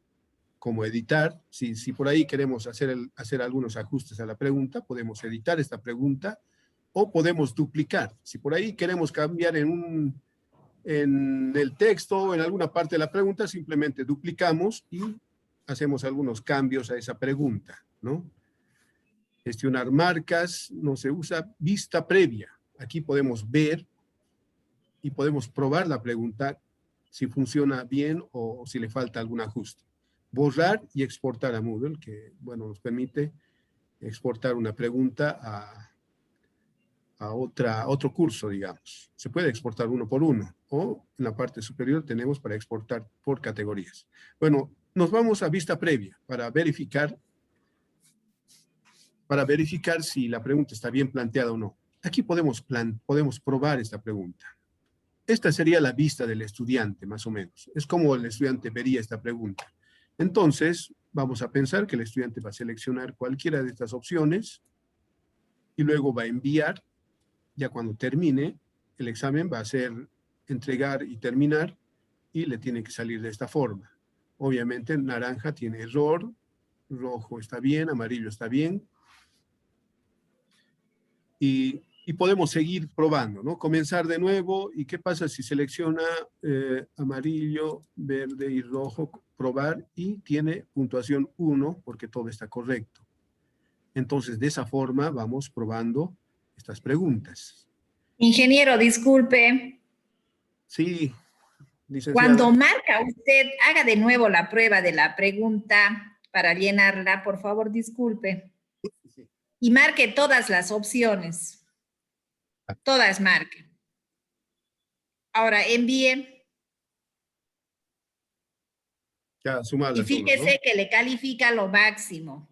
como editar. Si por ahí queremos hacer algunos ajustes a la pregunta, podemos editar esta pregunta o podemos duplicar. Si por ahí queremos cambiar en el texto o en alguna parte de la pregunta, simplemente duplicamos y hacemos algunos cambios a esa pregunta, ¿no? Gestionar marcas, no se usa vista previa. Aquí podemos ver y podemos probar la pregunta si funciona bien o si le falta algún ajuste. Borrar y exportar a Moodle, que, bueno, nos permite exportar una pregunta a otro curso, digamos. Se puede exportar uno por uno, o en la parte superior tenemos para exportar por categorías. Bueno, nos vamos a vista previa para verificar si la pregunta está bien planteada o no. Aquí podemos probar esta pregunta. Esta sería la vista del estudiante, más o menos. Es como el estudiante vería esta pregunta. Entonces, vamos a pensar que el estudiante va a seleccionar cualquiera de estas opciones y luego va a enviar. Ya cuando termine el examen va a ser entregar y terminar y le tiene que salir de esta forma. Obviamente naranja tiene error, rojo está bien, amarillo está bien. Y podemos seguir probando, ¿no? Comenzar de nuevo. ¿Y qué pasa si selecciona amarillo, verde y rojo? Probar y tiene puntuación 1 porque todo está correcto. Entonces, de esa forma vamos probando estas preguntas. Ingeniero, disculpe. Sí, licenciada. Cuando marca usted, haga de nuevo la prueba de la pregunta para llenarla, por favor, disculpe. Sí. Y marque todas las opciones. Todas marquen. Ahora envíe. Ya, sumarlas Y fíjese todas, ¿no? que le califica lo máximo.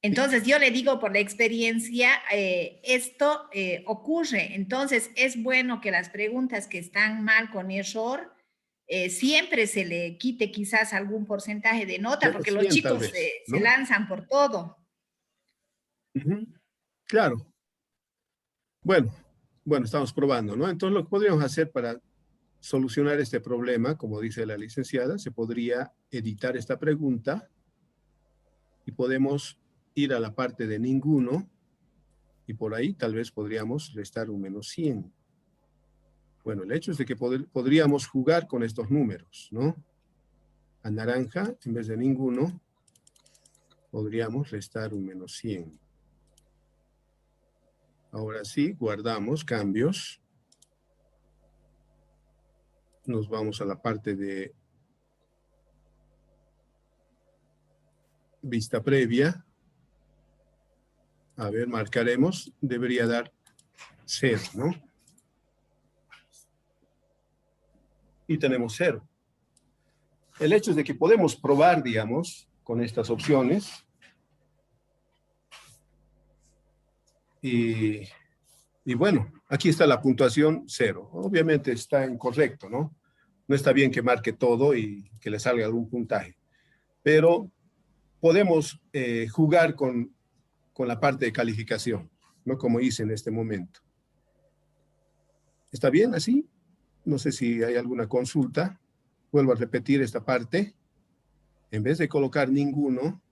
Entonces, yo le digo por la experiencia, esto ocurre. Entonces, es bueno que las preguntas que están mal con error, siempre se le quite quizás algún porcentaje de nota, porque los 100 tal chicos vez, ¿no? se lanzan por todo. Claro. Bueno, estamos probando, ¿no? Entonces, lo que podríamos hacer para solucionar este problema, como dice la licenciada, se podría editar esta pregunta y podemos ir a la parte de ninguno y por ahí tal vez podríamos restar un menos 100. Bueno, el hecho es de que podríamos jugar con estos números, ¿no? A naranja, en vez de ninguno, podríamos restar un menos 100. Ahora sí, guardamos cambios. Nos vamos a la parte de vista previa. A ver, marcaremos. Debería dar 0, ¿no? Y tenemos 0. El hecho es de que podemos probar, digamos, con estas opciones. Y bueno, aquí está la puntuación 0. Obviamente está incorrecto, ¿no? No está bien que marque todo y que le salga algún puntaje. Pero podemos jugar con la parte de calificación, ¿no? Como hice en este momento. ¿Está bien así? No sé si hay alguna consulta. Vuelvo a repetir esta parte. En vez de colocar ninguno,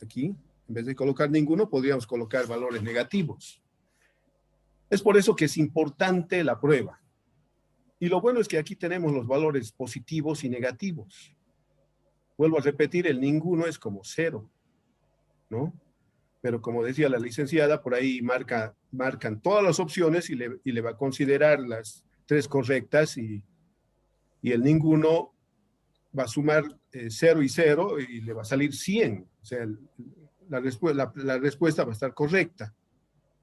aquí, en vez de colocar ninguno, podríamos colocar valores negativos. Es por eso que es importante la prueba. Y lo bueno es que aquí tenemos los valores positivos y negativos. Vuelvo a repetir, el ninguno es como 0, ¿no? Pero como decía la licenciada, por ahí marcan todas las opciones y le va a considerar las 3 correctas y el ninguno va a sumar 0 y 0 y le va a salir 100. O sea, la respuesta va a estar correcta.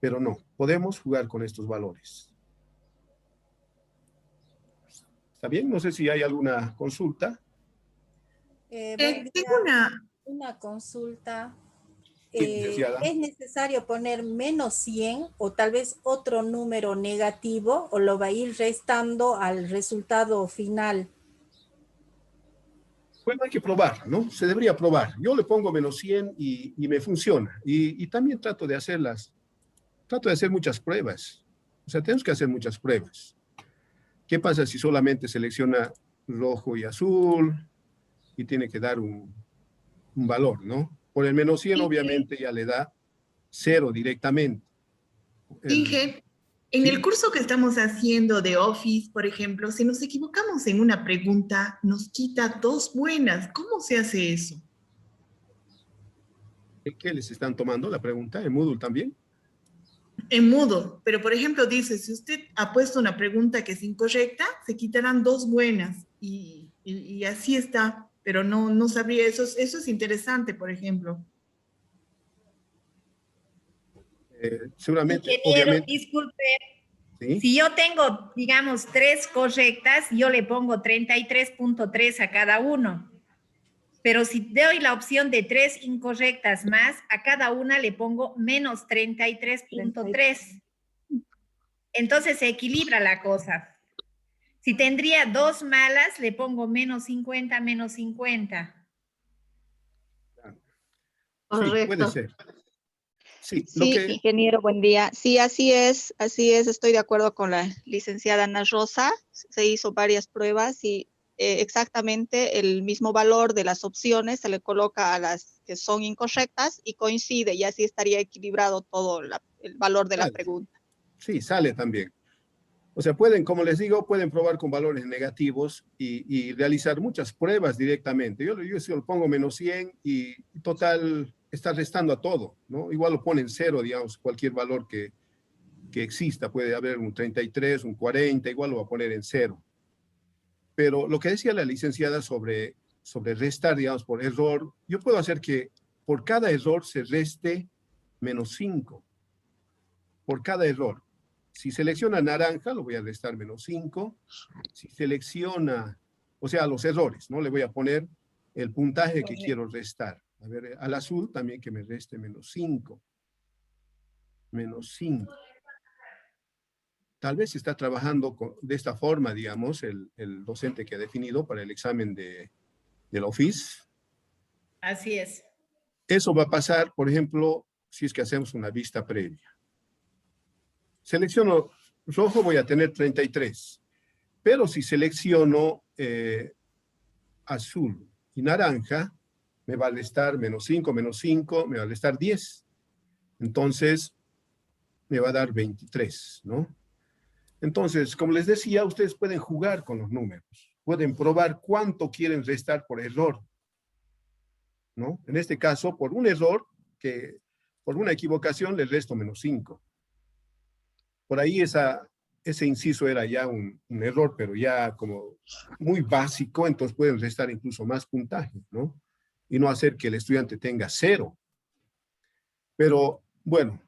pero no, podemos jugar con estos valores. ¿Está bien? No sé si hay alguna consulta. Buen Tengo día. Una consulta. Sí, licenciada. ¿Es necesario poner menos 100 o tal vez otro número negativo o lo va a ir restando al resultado final? Bueno, hay que probar, ¿no? Se debería probar. Yo le pongo menos 100 y me funciona. Y también trato de hacer muchas pruebas. O sea, tenemos que hacer muchas pruebas. ¿Qué pasa si solamente selecciona rojo y azul y tiene que dar un valor, ¿no? Por el menos 100 obviamente ya le da 0 directamente. Inge, en ¿sí? el curso que estamos haciendo de Office, por ejemplo, si nos equivocamos en una pregunta, nos quita 2 buenas. ¿Cómo se hace eso? ¿Qué les están tomando la pregunta? ¿En Moodle también? En Moodle, pero por ejemplo dice, si usted ha puesto una pregunta que es incorrecta, se quitarán 2 buenas y así está, pero no sabría, eso es interesante, por ejemplo. Seguramente, Ingeniero, obviamente. disculpe, ¿Sí? si yo tengo, digamos, 3 correctas, yo le pongo 33.3 a cada uno. Pero si doy la opción de 3 incorrectas más, a cada una le pongo menos 33.3. Entonces se equilibra la cosa. Si tendría 2 malas, le pongo menos 50, menos 50. Sí, puede ser. Sí, lo Sí, que... ingeniero, buen día. Sí, así es, estoy de acuerdo con la licenciada Ana Rosa. Se hizo varias pruebas y exactamente el mismo valor de las opciones se le coloca a las que son incorrectas y coincide, y así estaría equilibrado todo el valor de la pregunta. Sí, sale también. O sea, pueden, como les digo, pueden probar con valores negativos y realizar muchas pruebas directamente. Yo si lo pongo menos 100 y total está restando a todo, ¿no? Igual lo ponen 0, digamos, cualquier valor que exista. Puede haber un 33, un 40, igual lo va a poner en 0. Pero lo que decía la licenciada sobre restar, digamos, por error, yo puedo hacer que por cada error se reste menos 5. Por cada error. Si selecciona naranja, lo voy a restar menos 5. Si selecciona, o sea, los errores, ¿no? Le voy a poner el puntaje que quiero restar. A ver, al azul también que me reste menos 5. Menos 5. Tal vez está trabajando de esta forma, digamos, el docente que ha definido para el examen del Office. Así es. Eso va a pasar, por ejemplo, si es que hacemos una vista previa. Selecciono rojo, voy a tener 33. Pero si selecciono azul y naranja, me va a restar menos 5, me va a restar 10. Entonces, me va a dar 23, ¿no? Entonces, como les decía, ustedes pueden jugar con los números. Pueden probar cuánto quieren restar por error, ¿no? En este caso, por un error, por una equivocación, les resto menos 5. Por ahí ese inciso era ya un error, pero ya como muy básico, entonces pueden restar incluso más puntaje, ¿no? Y no hacer que el estudiante tenga 0. Pero, bueno,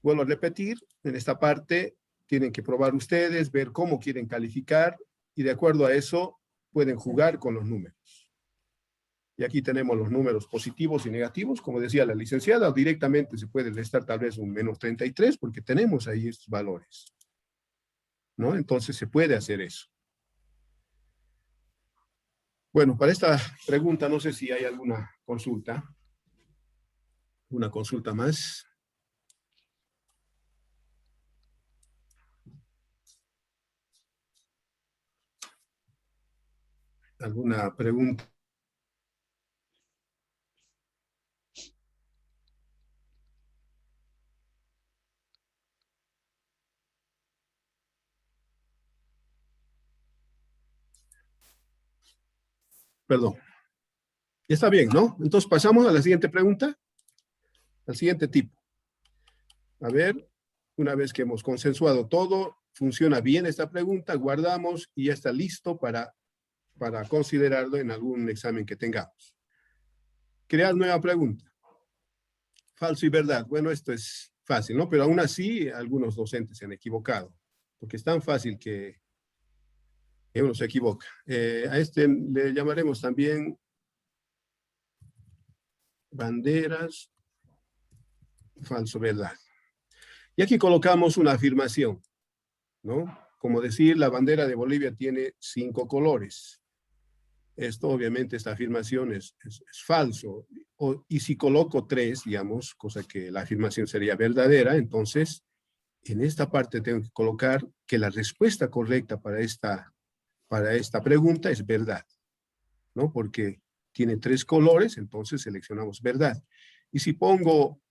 vuelvo a repetir, en esta parte tienen que probar ustedes, ver cómo quieren calificar, y de acuerdo a eso pueden jugar con los números. Y aquí tenemos los números positivos y negativos, como decía la licenciada, directamente se puede restar tal vez un menos 33, porque tenemos ahí estos valores, ¿no? Entonces se puede hacer eso. Bueno, para esta pregunta no sé si hay alguna consulta. Una consulta más. ¿Alguna pregunta? Perdón. Está bien, ¿no? Entonces pasamos a la siguiente pregunta. Al siguiente tipo. A ver, una vez que hemos consensuado todo, funciona bien esta pregunta, guardamos y ya está listo para considerarlo en algún examen que tengamos. Crear nueva pregunta. Falso y verdad. Bueno, esto es fácil, ¿no? Pero aún así, algunos docentes se han equivocado, porque es tan fácil que uno se equivoca. A este le llamaremos también banderas, falso, verdad. Y aquí colocamos una afirmación, ¿no? Como decir, la bandera de Bolivia tiene 5 colores. Esto, obviamente, esta afirmación es falso. Y si coloco 3, digamos, cosa que la afirmación sería verdadera, entonces, en esta parte tengo que colocar que la respuesta correcta para esta pregunta es verdad, ¿no? Porque tiene 3 colores, entonces seleccionamos verdad. Y si pongo,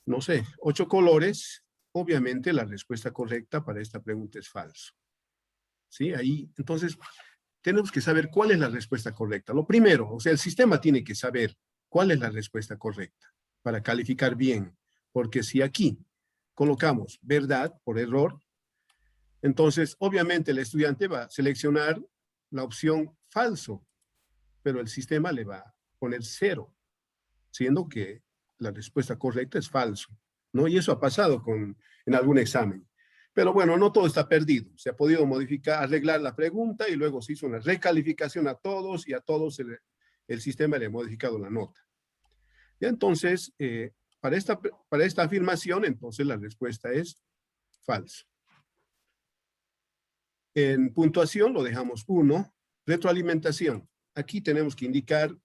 no sé, 8 colores, obviamente la respuesta correcta para esta pregunta es falso. ¿Sí? Ahí, entonces, tenemos que saber cuál es la respuesta correcta. Lo primero, o sea, el sistema tiene que saber cuál es la respuesta correcta para calificar bien. Porque si aquí colocamos verdad por error, entonces, obviamente, el estudiante va a seleccionar la opción falso, pero el sistema le va a poner 0, siendo que la respuesta correcta es falso, ¿no? Y eso ha pasado en algún examen. Pero bueno, no todo está perdido. Se ha podido modificar, arreglar la pregunta y luego se hizo una recalificación a todos y a todos el sistema le ha modificado la nota. Y entonces, para esta afirmación, entonces la respuesta es falso. En puntuación lo dejamos 1. Retroalimentación. Aquí tenemos que indicar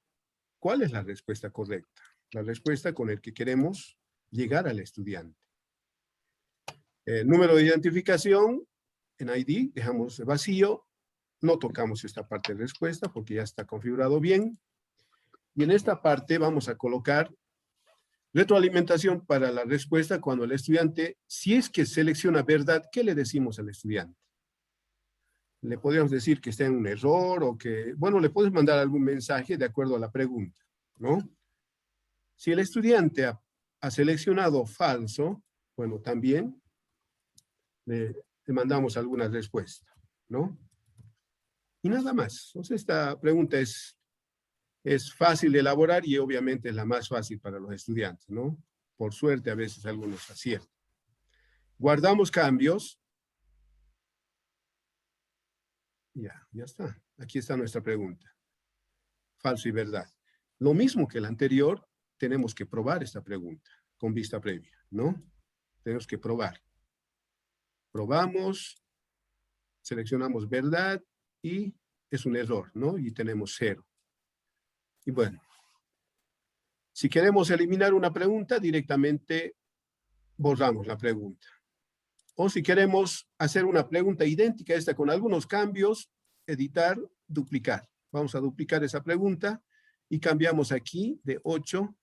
cuál es la respuesta correcta. La respuesta con la que queremos llegar al estudiante. Número de identificación, en ID, dejamos vacío. No tocamos esta parte de respuesta porque ya está configurado bien. Y en esta parte vamos a colocar retroalimentación para la respuesta cuando el estudiante, si es que selecciona verdad, ¿qué le decimos al estudiante? Le podríamos decir que está en un error o que, bueno, le puedes mandar algún mensaje de acuerdo a la pregunta, ¿no? Si el estudiante ha seleccionado falso, bueno, también le mandamos alguna respuesta, ¿no? Y nada más. Entonces, esta pregunta es fácil de elaborar y obviamente es la más fácil para los estudiantes, ¿no? Por suerte, a veces algunos aciertan. Guardamos cambios. Ya está. Aquí está nuestra pregunta. Falso y verdad. Lo mismo que el anterior, tenemos que probar esta pregunta con vista previa, ¿no? Tenemos que probar. Probamos, seleccionamos verdad y es un error, ¿no? Y tenemos 0. Y bueno, si queremos eliminar una pregunta, directamente borramos la pregunta. O si queremos hacer una pregunta idéntica a esta con algunos cambios, editar, duplicar. Vamos a duplicar esa pregunta y cambiamos aquí de 8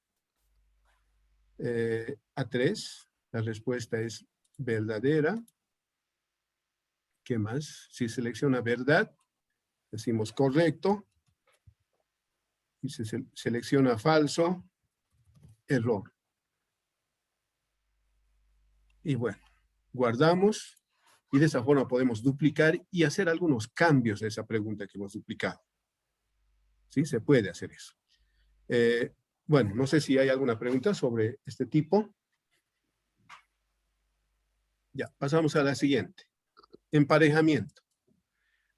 a 3. La respuesta es verdadera. ¿Qué más? Si selecciona verdad, decimos correcto. Y si se selecciona falso, error. Y bueno, guardamos y de esa forma podemos duplicar y hacer algunos cambios de esa pregunta que hemos duplicado. ¿Sí? Se puede hacer eso. Bueno, no sé si hay alguna pregunta sobre este tipo. Ya, pasamos a la siguiente. Emparejamiento.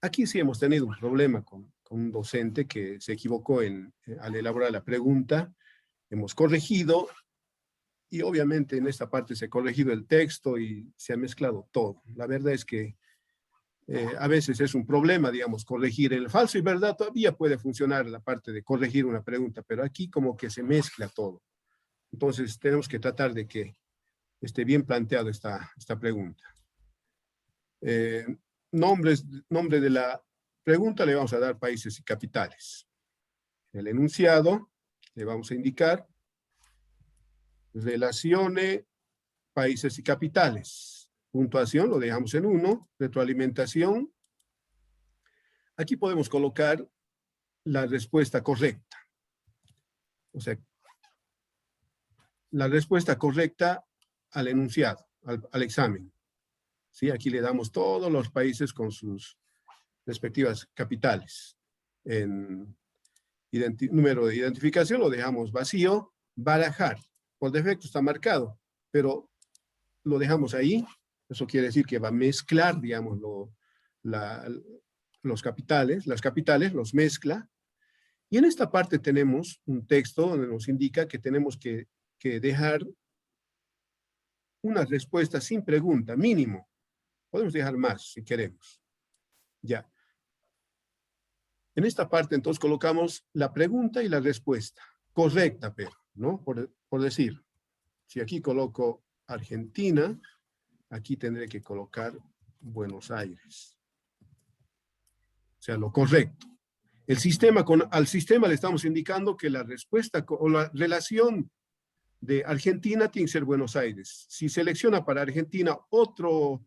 Aquí sí hemos tenido un problema con un docente que se equivocó al elaborar la pregunta. Hemos corregido y obviamente en esta parte se ha corregido el texto y se ha mezclado todo. La verdad es que a veces es un problema, digamos, corregir el falso y verdad. Todavía puede funcionar la parte de corregir una pregunta, pero aquí como que se mezcla todo. Entonces tenemos que tratar de que esté bien planteado esta pregunta. Nombre de la pregunta le vamos a dar países y capitales. En el enunciado le vamos a indicar relacione países y capitales. Puntuación lo dejamos en 1. Retroalimentación. Aquí podemos colocar la respuesta correcta. O sea, la respuesta correcta al enunciado, al examen. ¿Sí? Aquí le damos todos los países con sus respectivas capitales. En número de identificación lo dejamos vacío. Barajar. Por defecto está marcado, pero lo dejamos ahí. Eso quiere decir que va a mezclar, digamos, las capitales, los mezcla. Y en esta parte tenemos un texto donde nos indica que tenemos que dejar una respuesta sin pregunta, mínimo. Podemos dejar más si queremos. Ya. En esta parte entonces colocamos la pregunta y la respuesta. Correcta, pero, ¿no? Por decir, si aquí coloco Argentina, aquí tendré que colocar Buenos Aires. O sea, lo correcto. Al sistema le estamos indicando que la respuesta o la relación de Argentina tiene que ser Buenos Aires. Si selecciona para Argentina otro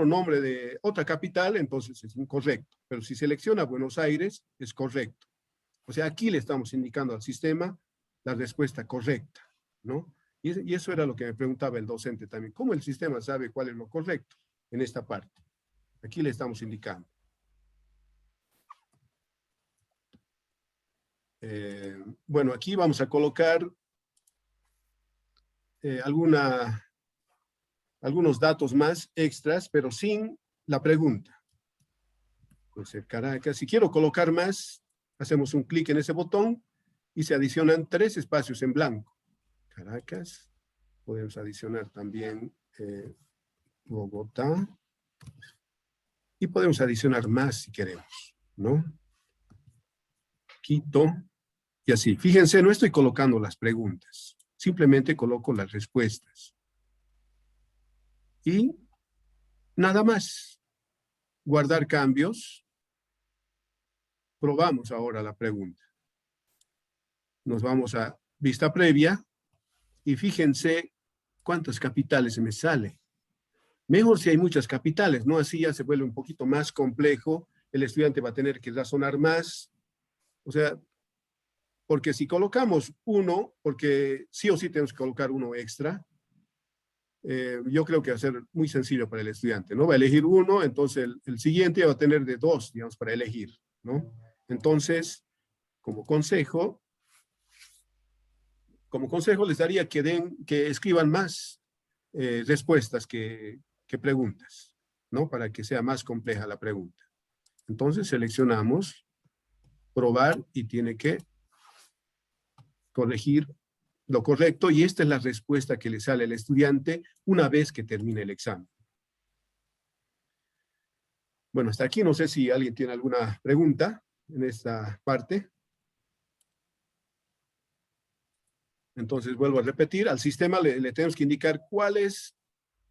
nombre de otra capital, entonces es incorrecto. Pero si selecciona Buenos Aires, es correcto. O sea, aquí le estamos indicando al sistema la respuesta correcta, ¿no? Y eso era lo que me preguntaba el docente también. ¿Cómo el sistema sabe cuál es lo correcto en esta parte? Aquí le estamos indicando. Bueno, aquí vamos a colocar algunos datos más extras, pero sin la pregunta. Entonces, Caracas, si quiero colocar más, hacemos un clic en ese botón y se adicionan 3 espacios en blanco. Caracas, podemos adicionar también Bogotá, y podemos adicionar más si queremos, ¿no? Quito, y así. Fíjense, no estoy colocando las preguntas, simplemente coloco las respuestas. Y nada más. Guardar cambios. Probamos ahora la pregunta. Nos vamos a vista previa y fíjense cuántas capitales se me sale. Mejor si hay muchas capitales, ¿no? Así ya se vuelve un poquito más complejo. El estudiante va a tener que razonar más. O sea, porque si colocamos uno, porque sí o sí tenemos que colocar uno extra, yo creo que va a ser muy sencillo para el estudiante, ¿no? Va a elegir uno, entonces el siguiente va a tener de 2, digamos, para elegir, ¿no? Entonces, como consejo les daría que escriban más respuestas que preguntas, ¿no? Para que sea más compleja la pregunta. Entonces seleccionamos probar y tiene que corregir lo correcto, y esta es la respuesta que le sale al estudiante una vez que termine el examen. Bueno, hasta aquí no sé si alguien tiene alguna pregunta en esta parte. Entonces vuelvo a repetir, al sistema le tenemos que indicar cuál es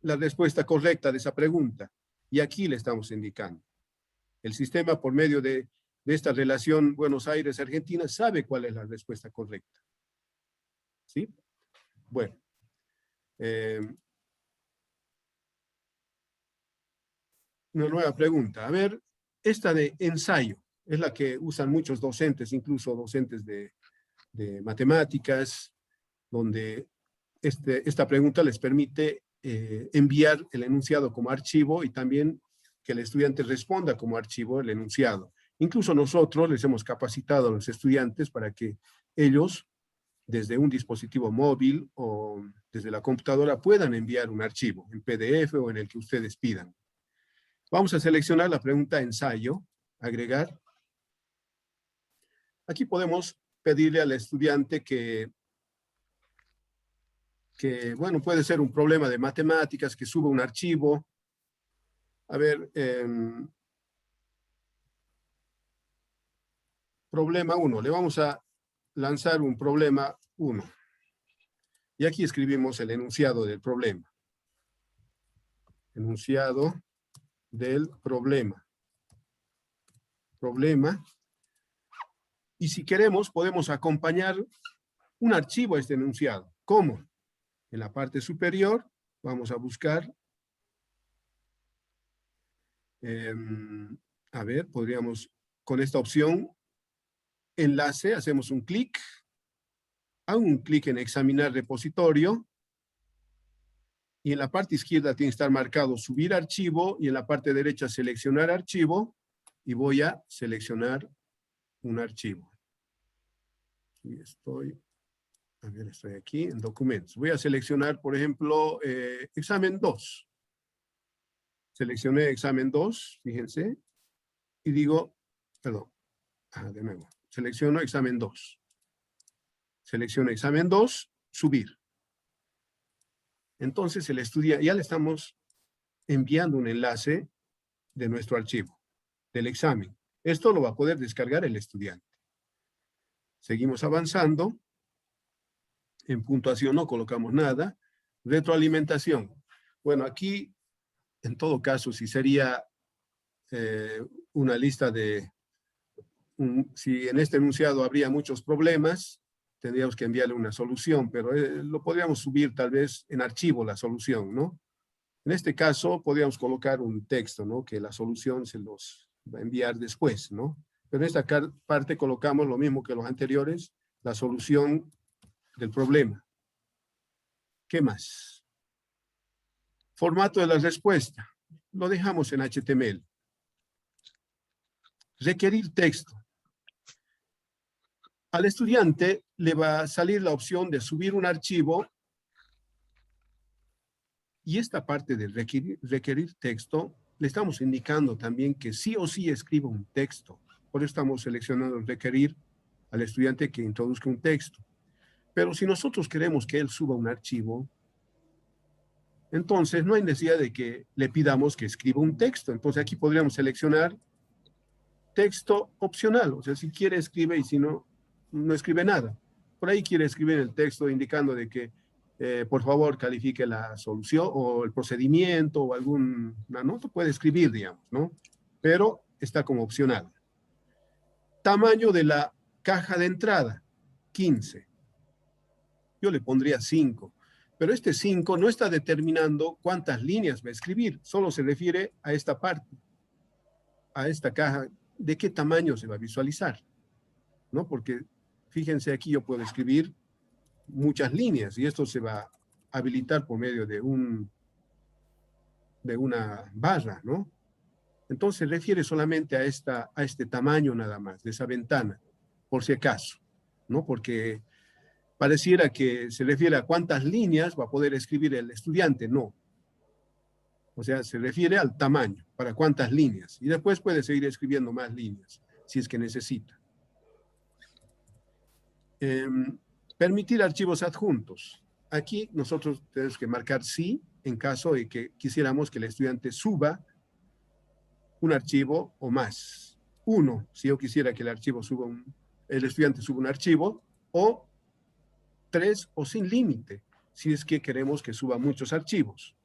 la respuesta correcta de esa pregunta, y aquí le estamos indicando. El sistema, por medio de esta relación Buenos Aires-Argentina, sabe cuál es la respuesta correcta. ¿Sí? Bueno. Una nueva pregunta. A ver, esta de ensayo es la que usan muchos docentes, incluso docentes de matemáticas, donde esta pregunta les permite enviar el enunciado como archivo y también que el estudiante responda como archivo el enunciado. Incluso nosotros les hemos capacitado a los estudiantes para que ellos, desde un dispositivo móvil o desde la computadora, puedan enviar un archivo en PDF o en el que ustedes pidan. Vamos a seleccionar la pregunta ensayo, agregar. Aquí podemos pedirle al estudiante que bueno, puede ser un problema de matemáticas, que suba un archivo. A ver, problema 1. Le vamos a lanzar un problema 1. Y aquí escribimos el enunciado del problema. Enunciado del problema. Y si queremos, podemos acompañar un archivo a este enunciado. ¿Cómo? En la parte superior vamos a buscar, a ver, podríamos, con esta opción, enlace, hacemos un clic, hago un clic en examinar repositorio, y en la parte izquierda tiene que estar marcado subir archivo, y en la parte derecha seleccionar archivo, y voy a seleccionar un archivo. Y estoy A ver, estoy aquí en documentos. Voy a seleccionar, por ejemplo, examen 2. Seleccioné examen 2, fíjense, y digo, perdón, de nuevo, selecciono examen 2. Selecciono examen 2, subir. Entonces el estudiante, ya le estamos enviando un enlace de nuestro archivo, del examen. Esto lo va a poder descargar el estudiante. Seguimos avanzando. En puntuación no colocamos nada. Retroalimentación. Bueno, aquí, en todo caso, si sería una lista de... si en este enunciado habría muchos problemas, tendríamos que enviarle una solución, pero lo podríamos subir tal vez en archivo la solución, ¿no? En este caso, podríamos colocar un texto, ¿no? Que la solución se los va a enviar después, ¿no? Pero en esta parte colocamos lo mismo que los anteriores, la solución del problema. ¿Qué más? Formato de la respuesta. Lo dejamos en HTML. Requerir texto. Al estudiante le va a salir la opción de subir un archivo y esta parte de requerir texto, le estamos indicando también que sí o sí escriba un texto. Por eso estamos seleccionando requerir al estudiante que introduzca un texto. Pero si nosotros queremos que él suba un archivo, entonces no hay necesidad de que le pidamos que escriba un texto. Entonces aquí podríamos seleccionar texto opcional. O sea, si quiere escribe y si no, no escribe nada. Por ahí quiere escribir el texto indicando de que por favor califique la solución o el procedimiento o alguna nota, puede escribir, digamos, ¿no? Pero está como opcional. Tamaño de la caja de entrada, 15. Yo le pondría 5. Pero este 5 no está determinando cuántas líneas va a escribir, solo se refiere a esta parte, a esta caja, de qué tamaño se va a visualizar, ¿no? Porque fíjense aquí yo puedo escribir muchas líneas y esto se va a habilitar por medio de una barra, ¿no? Entonces se refiere solamente a este tamaño nada más, de esa ventana, por si acaso, ¿no? Porque pareciera que se refiere a cuántas líneas va a poder escribir el estudiante, no. O sea, se refiere al tamaño, para cuántas líneas. Y después puede seguir escribiendo más líneas, si es que necesita. Permitir archivos adjuntos. Aquí nosotros tenemos que marcar sí, en caso de que quisiéramos que el estudiante suba un archivo o más. 1, si yo quisiera que el estudiante suba un archivo, o 3 o sin límite, si es que queremos que suba muchos archivos.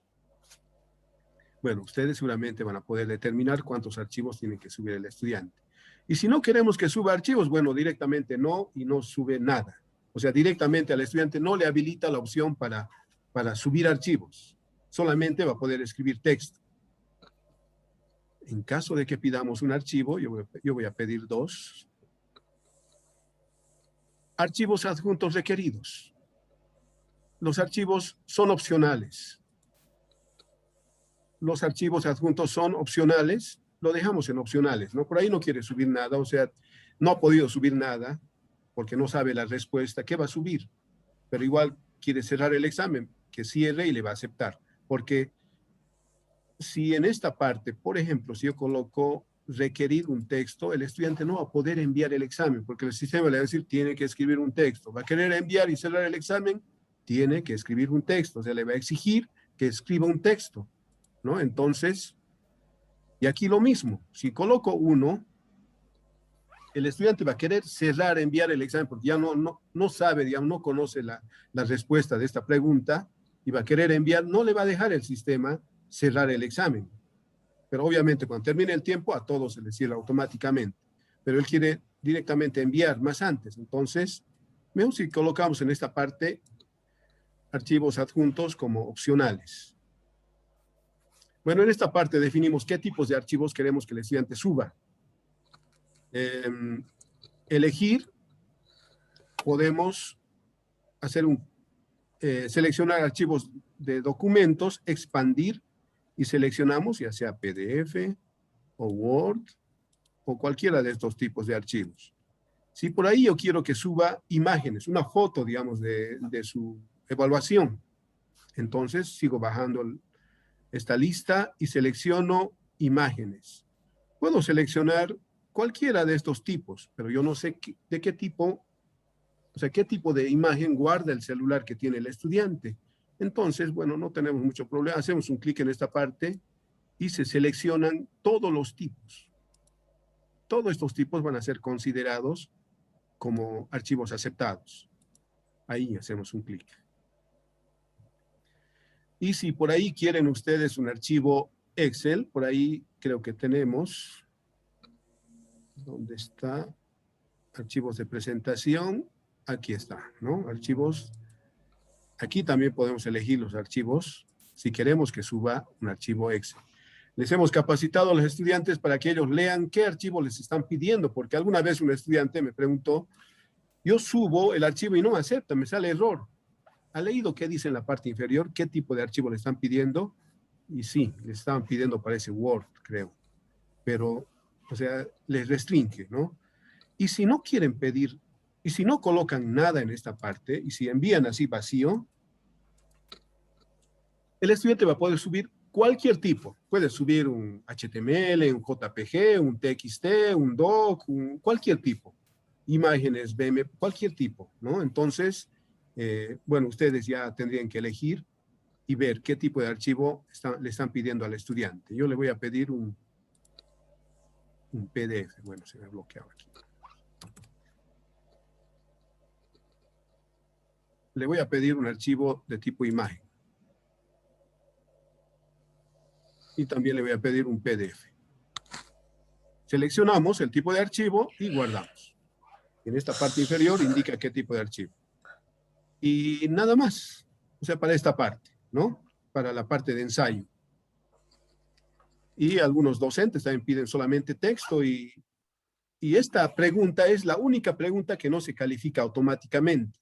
Bueno, ustedes seguramente van a poder determinar cuántos archivos tiene que subir el estudiante. Y si no queremos que suba archivos, bueno, directamente no, y no sube nada. O sea, directamente al estudiante no le habilita la opción para subir archivos. Solamente va a poder escribir texto. En caso de que pidamos un archivo, yo voy a pedir 2. Archivos adjuntos requeridos. Los archivos son opcionales. Los archivos adjuntos son opcionales. Lo dejamos en opcionales, ¿no? Por ahí no quiere subir nada, o sea, no ha podido subir nada porque no sabe la respuesta. ¿Qué va a subir? Pero igual quiere cerrar el examen, que cierre y le va a aceptar. Porque si en esta parte, por ejemplo, si yo coloco requerir un texto, el estudiante no va a poder enviar el examen, porque el sistema le va a decir, tiene que escribir un texto. Va a querer enviar y cerrar el examen, tiene que escribir un texto. O sea, le va a exigir que escriba un texto, ¿no? Entonces, y aquí lo mismo. Si coloco 1, el estudiante va a querer cerrar, enviar el examen, porque ya no sabe, digamos, no conoce la respuesta de esta pregunta, y va a querer enviar, no le va a dejar el sistema cerrar el examen. Pero obviamente cuando termine el tiempo a todos se les cierra automáticamente. Pero él quiere directamente enviar más antes. Entonces, vemos si colocamos en esta parte archivos adjuntos como opcionales. Bueno, en esta parte definimos qué tipos de archivos queremos que el estudiante suba. Elegir, podemos hacer seleccionar archivos de documentos, expandir, y seleccionamos ya sea PDF o Word o cualquiera de estos tipos de archivos. Si por ahí yo quiero que suba imágenes, una foto, digamos, de su evaluación, entonces sigo bajando esta lista y selecciono imágenes. Puedo seleccionar cualquiera de estos tipos, pero yo no sé de qué tipo, o sea, qué tipo de imagen guarda el celular que tiene el estudiante. Entonces, bueno, no tenemos mucho problema. Hacemos un clic en esta parte y se seleccionan todos los tipos. Todos estos tipos van a ser considerados como archivos aceptados. Ahí hacemos un clic. Y si por ahí quieren ustedes un archivo Excel, por ahí creo que tenemos, ¿dónde está? Archivos de presentación, aquí está, ¿no? Archivos, aquí también podemos elegir los archivos, si queremos que suba un archivo Excel. Les hemos capacitado a los estudiantes para que ellos lean qué archivo les están pidiendo, porque alguna vez un estudiante me preguntó, yo subo el archivo y no me acepta, me sale error. ¿Ha leído qué dice en la parte inferior? ¿Qué tipo de archivo le están pidiendo? Y sí, le estaban pidiendo, parece Word, creo. Pero, o sea, les restringe, ¿no? Y si no quieren pedir, y si no colocan nada en esta parte, y si envían así vacío, el estudiante va a poder subir cualquier tipo. Puede subir un HTML, un JPG, un TXT, un doc, cualquier tipo. Imágenes, BM, cualquier tipo, ¿no? Entonces, bueno, ustedes ya tendrían que elegir y ver qué tipo de archivo le están pidiendo al estudiante. Yo le voy a pedir un PDF. Bueno, se me ha bloqueado aquí. Le voy a pedir un archivo de tipo imagen. Y también le voy a pedir un PDF. Seleccionamos el tipo de archivo y guardamos. En esta parte inferior indica qué tipo de archivo. Y nada más. O sea, para esta parte, ¿no? Para la parte de ensayo. Y algunos docentes también piden solamente texto y esta pregunta es la única pregunta que no se califica automáticamente.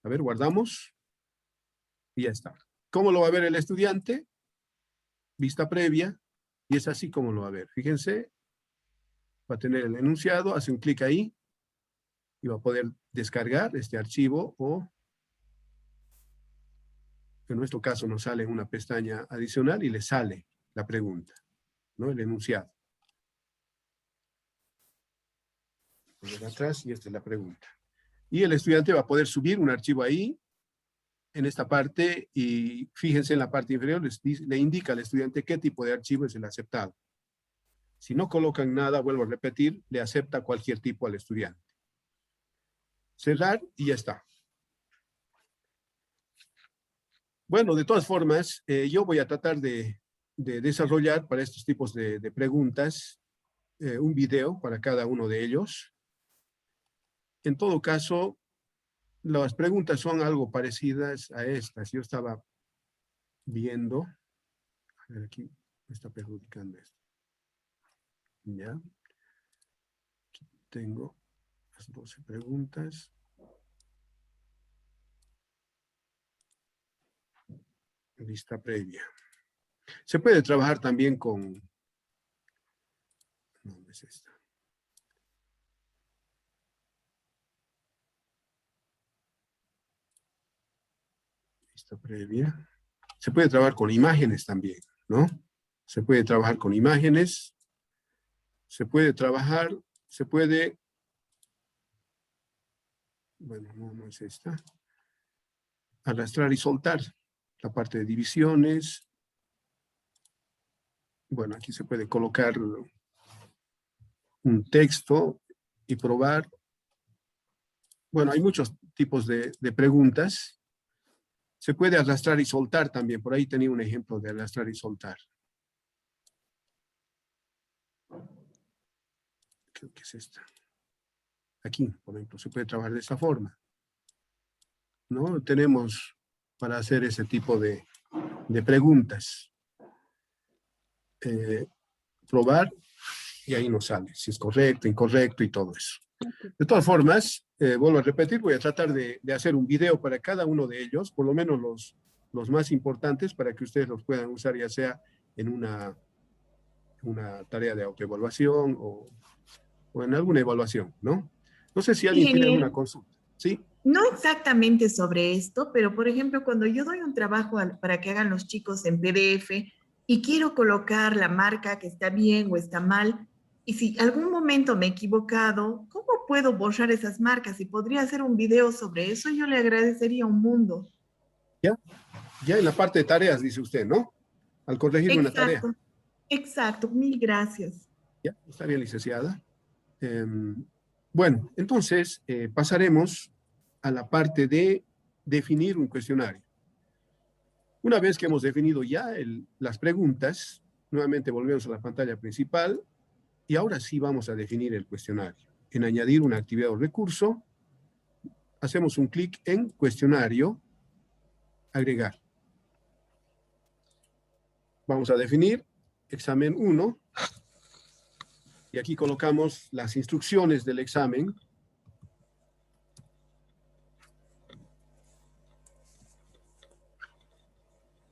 A ver, guardamos. Y ya está. ¿Cómo lo va a ver el estudiante? Vista previa. Y es así como lo va a ver. Fíjense. Va a tener el enunciado. Hace un clic ahí. Y va a poder descargar este archivo o en nuestro caso nos sale una pestaña adicional y le sale la pregunta, ¿no? El enunciado. Por atrás y esta es la pregunta. Y el estudiante va a poder subir un archivo ahí, en esta parte, y fíjense en la parte inferior, le indica al estudiante qué tipo de archivo es el aceptado. Si no colocan nada, vuelvo a repetir, le acepta cualquier tipo al estudiante. Cerrar y ya está. Bueno, de todas formas, yo voy a tratar de desarrollar para estos tipos de preguntas un video para cada uno de ellos. En todo caso, las preguntas son algo parecidas a estas. Yo estaba viendo, a ver, aquí me está perjudicando esto. Ya. Aquí tengo las 12 preguntas. Vista previa. Se puede trabajar también con... ¿Dónde es esta? Vista previa. Se puede trabajar con imágenes también, ¿no? Se puede trabajar con imágenes. Se puede trabajar, se puede... Bueno, no es esta. Arrastrar y soltar. La parte de divisiones. Bueno, aquí se puede colocar un texto y probar. Bueno, hay muchos tipos de preguntas. Se puede arrastrar y soltar también. Por ahí tenía un ejemplo de arrastrar y soltar. Creo que es esta. Aquí, por ejemplo, se puede trabajar de esta forma, ¿no? Tenemos para hacer ese tipo de preguntas. Probar y ahí nos sale si es correcto, incorrecto y todo eso. De todas formas, vuelvo a repetir, voy a tratar de hacer un video para cada uno de ellos, por lo menos los más importantes, para que ustedes los puedan usar ya sea en una tarea de autoevaluación o en alguna evaluación, ¿no? No sé si alguien tiene Ingeniero. alguna consulta. ¿Sí? No exactamente sobre esto, pero por ejemplo, cuando yo doy un trabajo para que hagan los chicos en PDF y quiero colocar la marca que está bien o está mal, y si algún momento me he equivocado, ¿cómo puedo borrar esas marcas? Si podría hacer un video sobre eso, yo le agradecería un mundo. ¿Ya? Ya en la parte de tareas, dice usted, ¿no? Al corregir una tarea. Exacto, exacto, mil gracias. Ya, está bien, licenciada. Bueno, entonces pasaremos a la parte de definir un cuestionario. Una vez que hemos definido ya las preguntas, nuevamente volvemos a la pantalla principal y ahora sí vamos a definir el cuestionario. En añadir una actividad o recurso, hacemos un clic en cuestionario, agregar. Vamos a definir examen 1 y aquí colocamos las instrucciones del examen.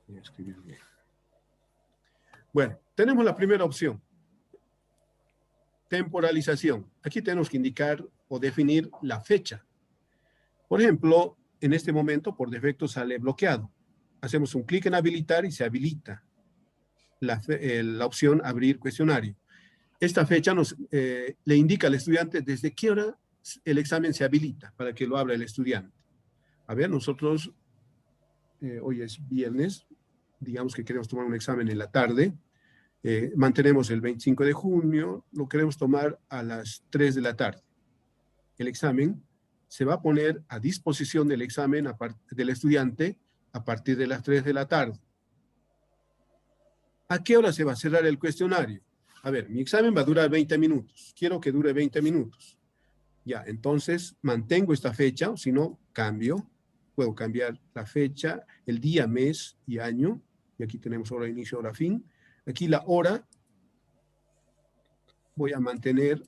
Voy a escribir bien. Bueno, tenemos la primera opción. Temporalización. Aquí tenemos que indicar o definir la fecha. Por ejemplo, en este momento por defecto sale bloqueado. Hacemos un clic en habilitar y se habilita la opción abrir cuestionario. Esta fecha le indica al estudiante desde qué hora el examen se habilita para que lo abra el estudiante. A ver, nosotros, hoy es viernes, digamos que queremos tomar un examen en la tarde, mantenemos el 25 de junio, lo queremos tomar a las 3 de la tarde. El examen se va a poner a disposición del del estudiante a partir de las 3 de la tarde. ¿A qué hora se va a cerrar el cuestionario? A ver, mi examen va a durar 20 minutos. Quiero que dure 20 minutos. Ya, entonces mantengo esta fecha, o si no, cambio. Puedo cambiar la fecha, el día, mes y año. Y aquí tenemos hora inicio, hora fin. Aquí la hora voy a mantener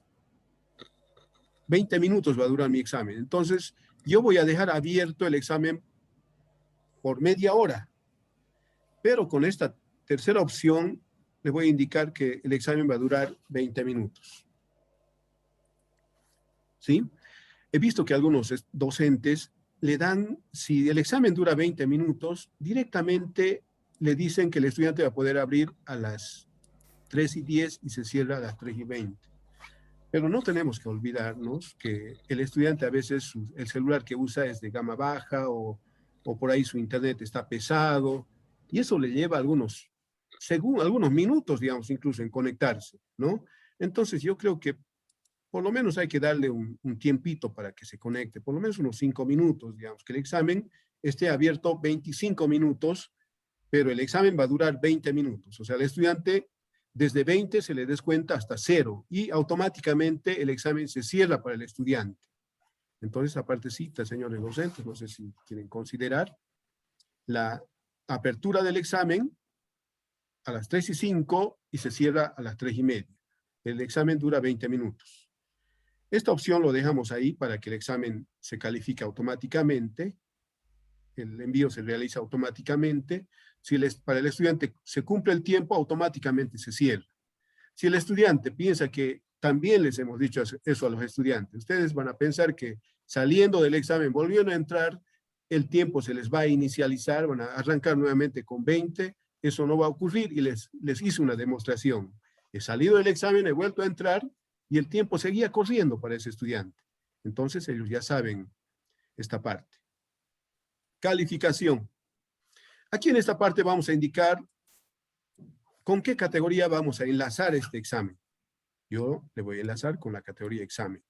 20 minutos va a durar mi examen. Entonces, yo voy a dejar abierto el examen por media hora. Pero con esta tercera opción, le voy a indicar que el examen va a durar 20 minutos. ¿Sí? He visto que algunos docentes le dan, si el examen dura 20 minutos, directamente le dicen que el estudiante va a poder abrir a las 3:10 y se cierra a las 3:20. Pero no tenemos que olvidarnos que el estudiante a veces el celular que usa es de gama baja o por ahí su internet está pesado y eso le lleva algunos minutos, digamos, incluso en conectarse, ¿no? Entonces yo creo que por lo menos hay que darle un tiempito para que se conecte, por lo menos unos 5 minutos, digamos, que el examen esté abierto 25 minutos, pero el examen va a durar 20 minutos. O sea, el estudiante desde 20 se le descuenta hasta 0 y automáticamente el examen se cierra para el estudiante. Entonces, esa partecita, señores docentes, no sé si quieren considerar la apertura del examen a las 3:05 y se cierra a las 3:30. El examen dura 20 minutos. Esta opción lo dejamos ahí para que el examen se califique automáticamente. El envío se realiza automáticamente. Si para el estudiante se cumple el tiempo, automáticamente se cierra. Si el estudiante piensa que también les hemos dicho eso a los estudiantes, ustedes van a pensar que saliendo del examen, volviendo a entrar, el tiempo se les va a inicializar, van a arrancar nuevamente con 20, eso no va a ocurrir y les hice una demostración. He salido del examen, he vuelto a entrar y el tiempo seguía corriendo para ese estudiante. Entonces ellos ya saben esta parte. Calificación. Aquí en esta parte vamos a indicar con qué categoría vamos a enlazar este examen. Yo le voy a enlazar con la categoría examen.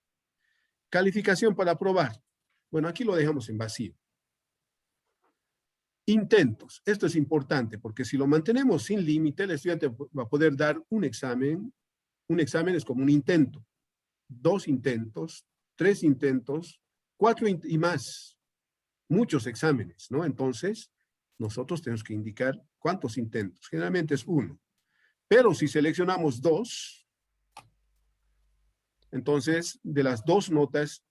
Calificación para aprobar. Bueno, aquí lo dejamos en vacío. Intentos. Esto es importante porque si lo mantenemos sin límite, el estudiante va a poder dar un examen. Un examen es como un intento. 2 intentos, 3 intentos, 4 y más. Muchos exámenes, ¿no? Entonces, nosotros tenemos que indicar cuántos intentos. Generalmente es 1. Pero si seleccionamos 2, entonces de las 2 notas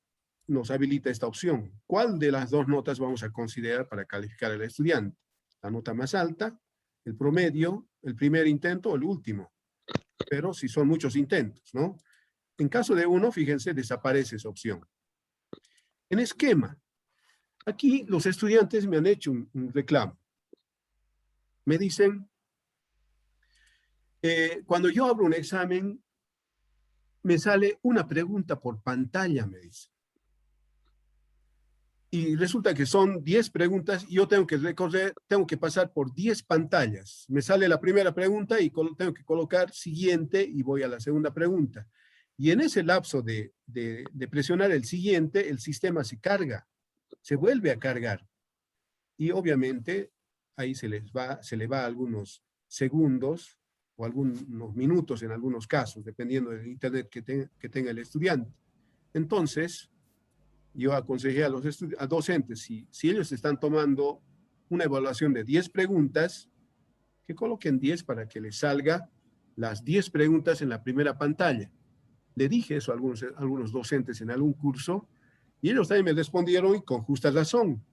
nos habilita esta opción. ¿Cuál de las 2 notas vamos a considerar para calificar al estudiante? La nota más alta, el promedio, el primer intento o el último. Pero si son muchos intentos, ¿no? En caso de 1, fíjense, desaparece esa opción. En esquema, aquí los estudiantes me han hecho un reclamo. Me dicen, cuando yo abro un examen, me sale una pregunta por pantalla, me dice. Y resulta que son 10 preguntas y yo tengo que recorrer, tengo que pasar por 10 pantallas. Me sale la primera pregunta y tengo que colocar siguiente y voy a la segunda pregunta. Y en ese lapso de presionar el siguiente, el sistema se carga, se vuelve a cargar. Y obviamente ahí se le va algunos segundos o algunos minutos en algunos casos, dependiendo del internet que tenga el estudiante. Entonces, yo aconsejé a los docentes, si ellos están tomando una evaluación de 10 preguntas, que coloquen 10 para que les salga las 10 preguntas en la primera pantalla. Le dije eso a algunos docentes en algún curso, y ellos también me respondieron, y con justa razón.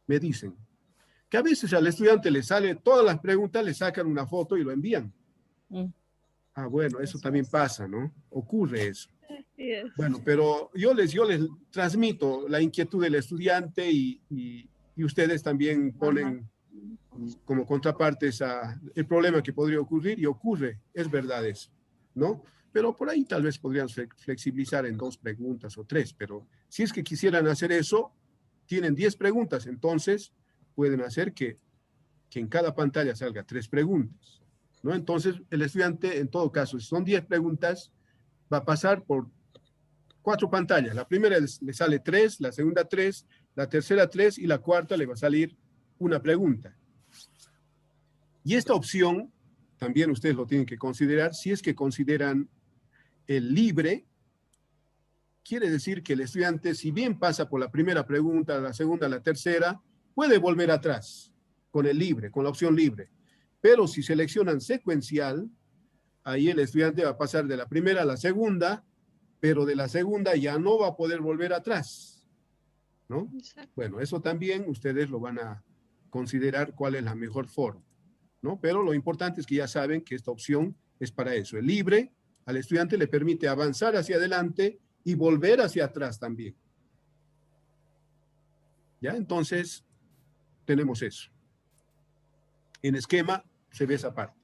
Me dicen que a veces al estudiante le sale todas las preguntas, le sacan una foto y lo envían. Ah, bueno, eso también pasa, ¿no? Ocurre eso. Bueno, pero yo les transmito la inquietud del estudiante y ustedes también ponen como contrapartes el problema que podría ocurrir, y ocurre, es verdad eso, ¿no? Pero por ahí tal vez podrían flexibilizar en 2 preguntas o 3, pero si es que quisieran hacer eso, tienen 10 preguntas, entonces pueden hacer que en cada pantalla salga 3 preguntas, ¿no? Entonces el estudiante, en todo caso, si son 10 preguntas, va a pasar por 4 pantallas. La primera le sale 3, la segunda 3, la tercera 3 y la cuarta le va a salir una pregunta. Y esta opción también ustedes lo tienen que considerar. Si es que consideran el libre, quiere decir que el estudiante, si bien pasa por la primera pregunta, la segunda, la tercera, puede volver atrás con el libre, con la opción libre. Pero si seleccionan secuencial, ahí el estudiante va a pasar de la primera a la segunda, pero de la segunda ya no va a poder volver atrás, ¿no? Exacto. Bueno, eso también ustedes lo van a considerar cuál es la mejor forma, ¿no? Pero lo importante es que ya saben que esta opción es para eso. El libre al estudiante le permite avanzar hacia adelante y volver hacia atrás también. ¿Ya? Entonces, tenemos eso. En esquema se ve esa parte.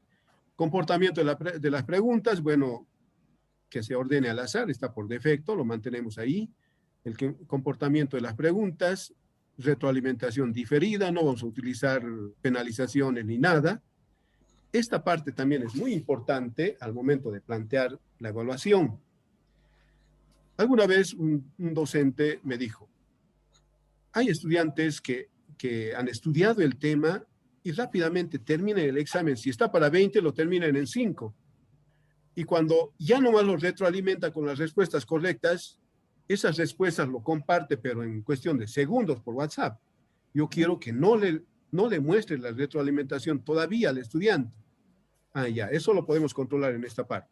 Comportamiento de las preguntas, bueno, que se ordene al azar, está por defecto, lo mantenemos ahí. El comportamiento de las preguntas, retroalimentación diferida, no vamos a utilizar penalizaciones ni nada. Esta parte también es muy importante al momento de plantear la evaluación. Alguna vez un docente me dijo, hay estudiantes que han estudiado el tema y rápidamente terminan el examen. Si está para 20, lo terminan en 5. Y cuando ya nomás lo retroalimenta con las respuestas correctas, esas respuestas lo comparte, pero en cuestión de segundos por WhatsApp. Yo quiero que no le muestre la retroalimentación todavía al estudiante. Ah, ya, eso lo podemos controlar en esta parte.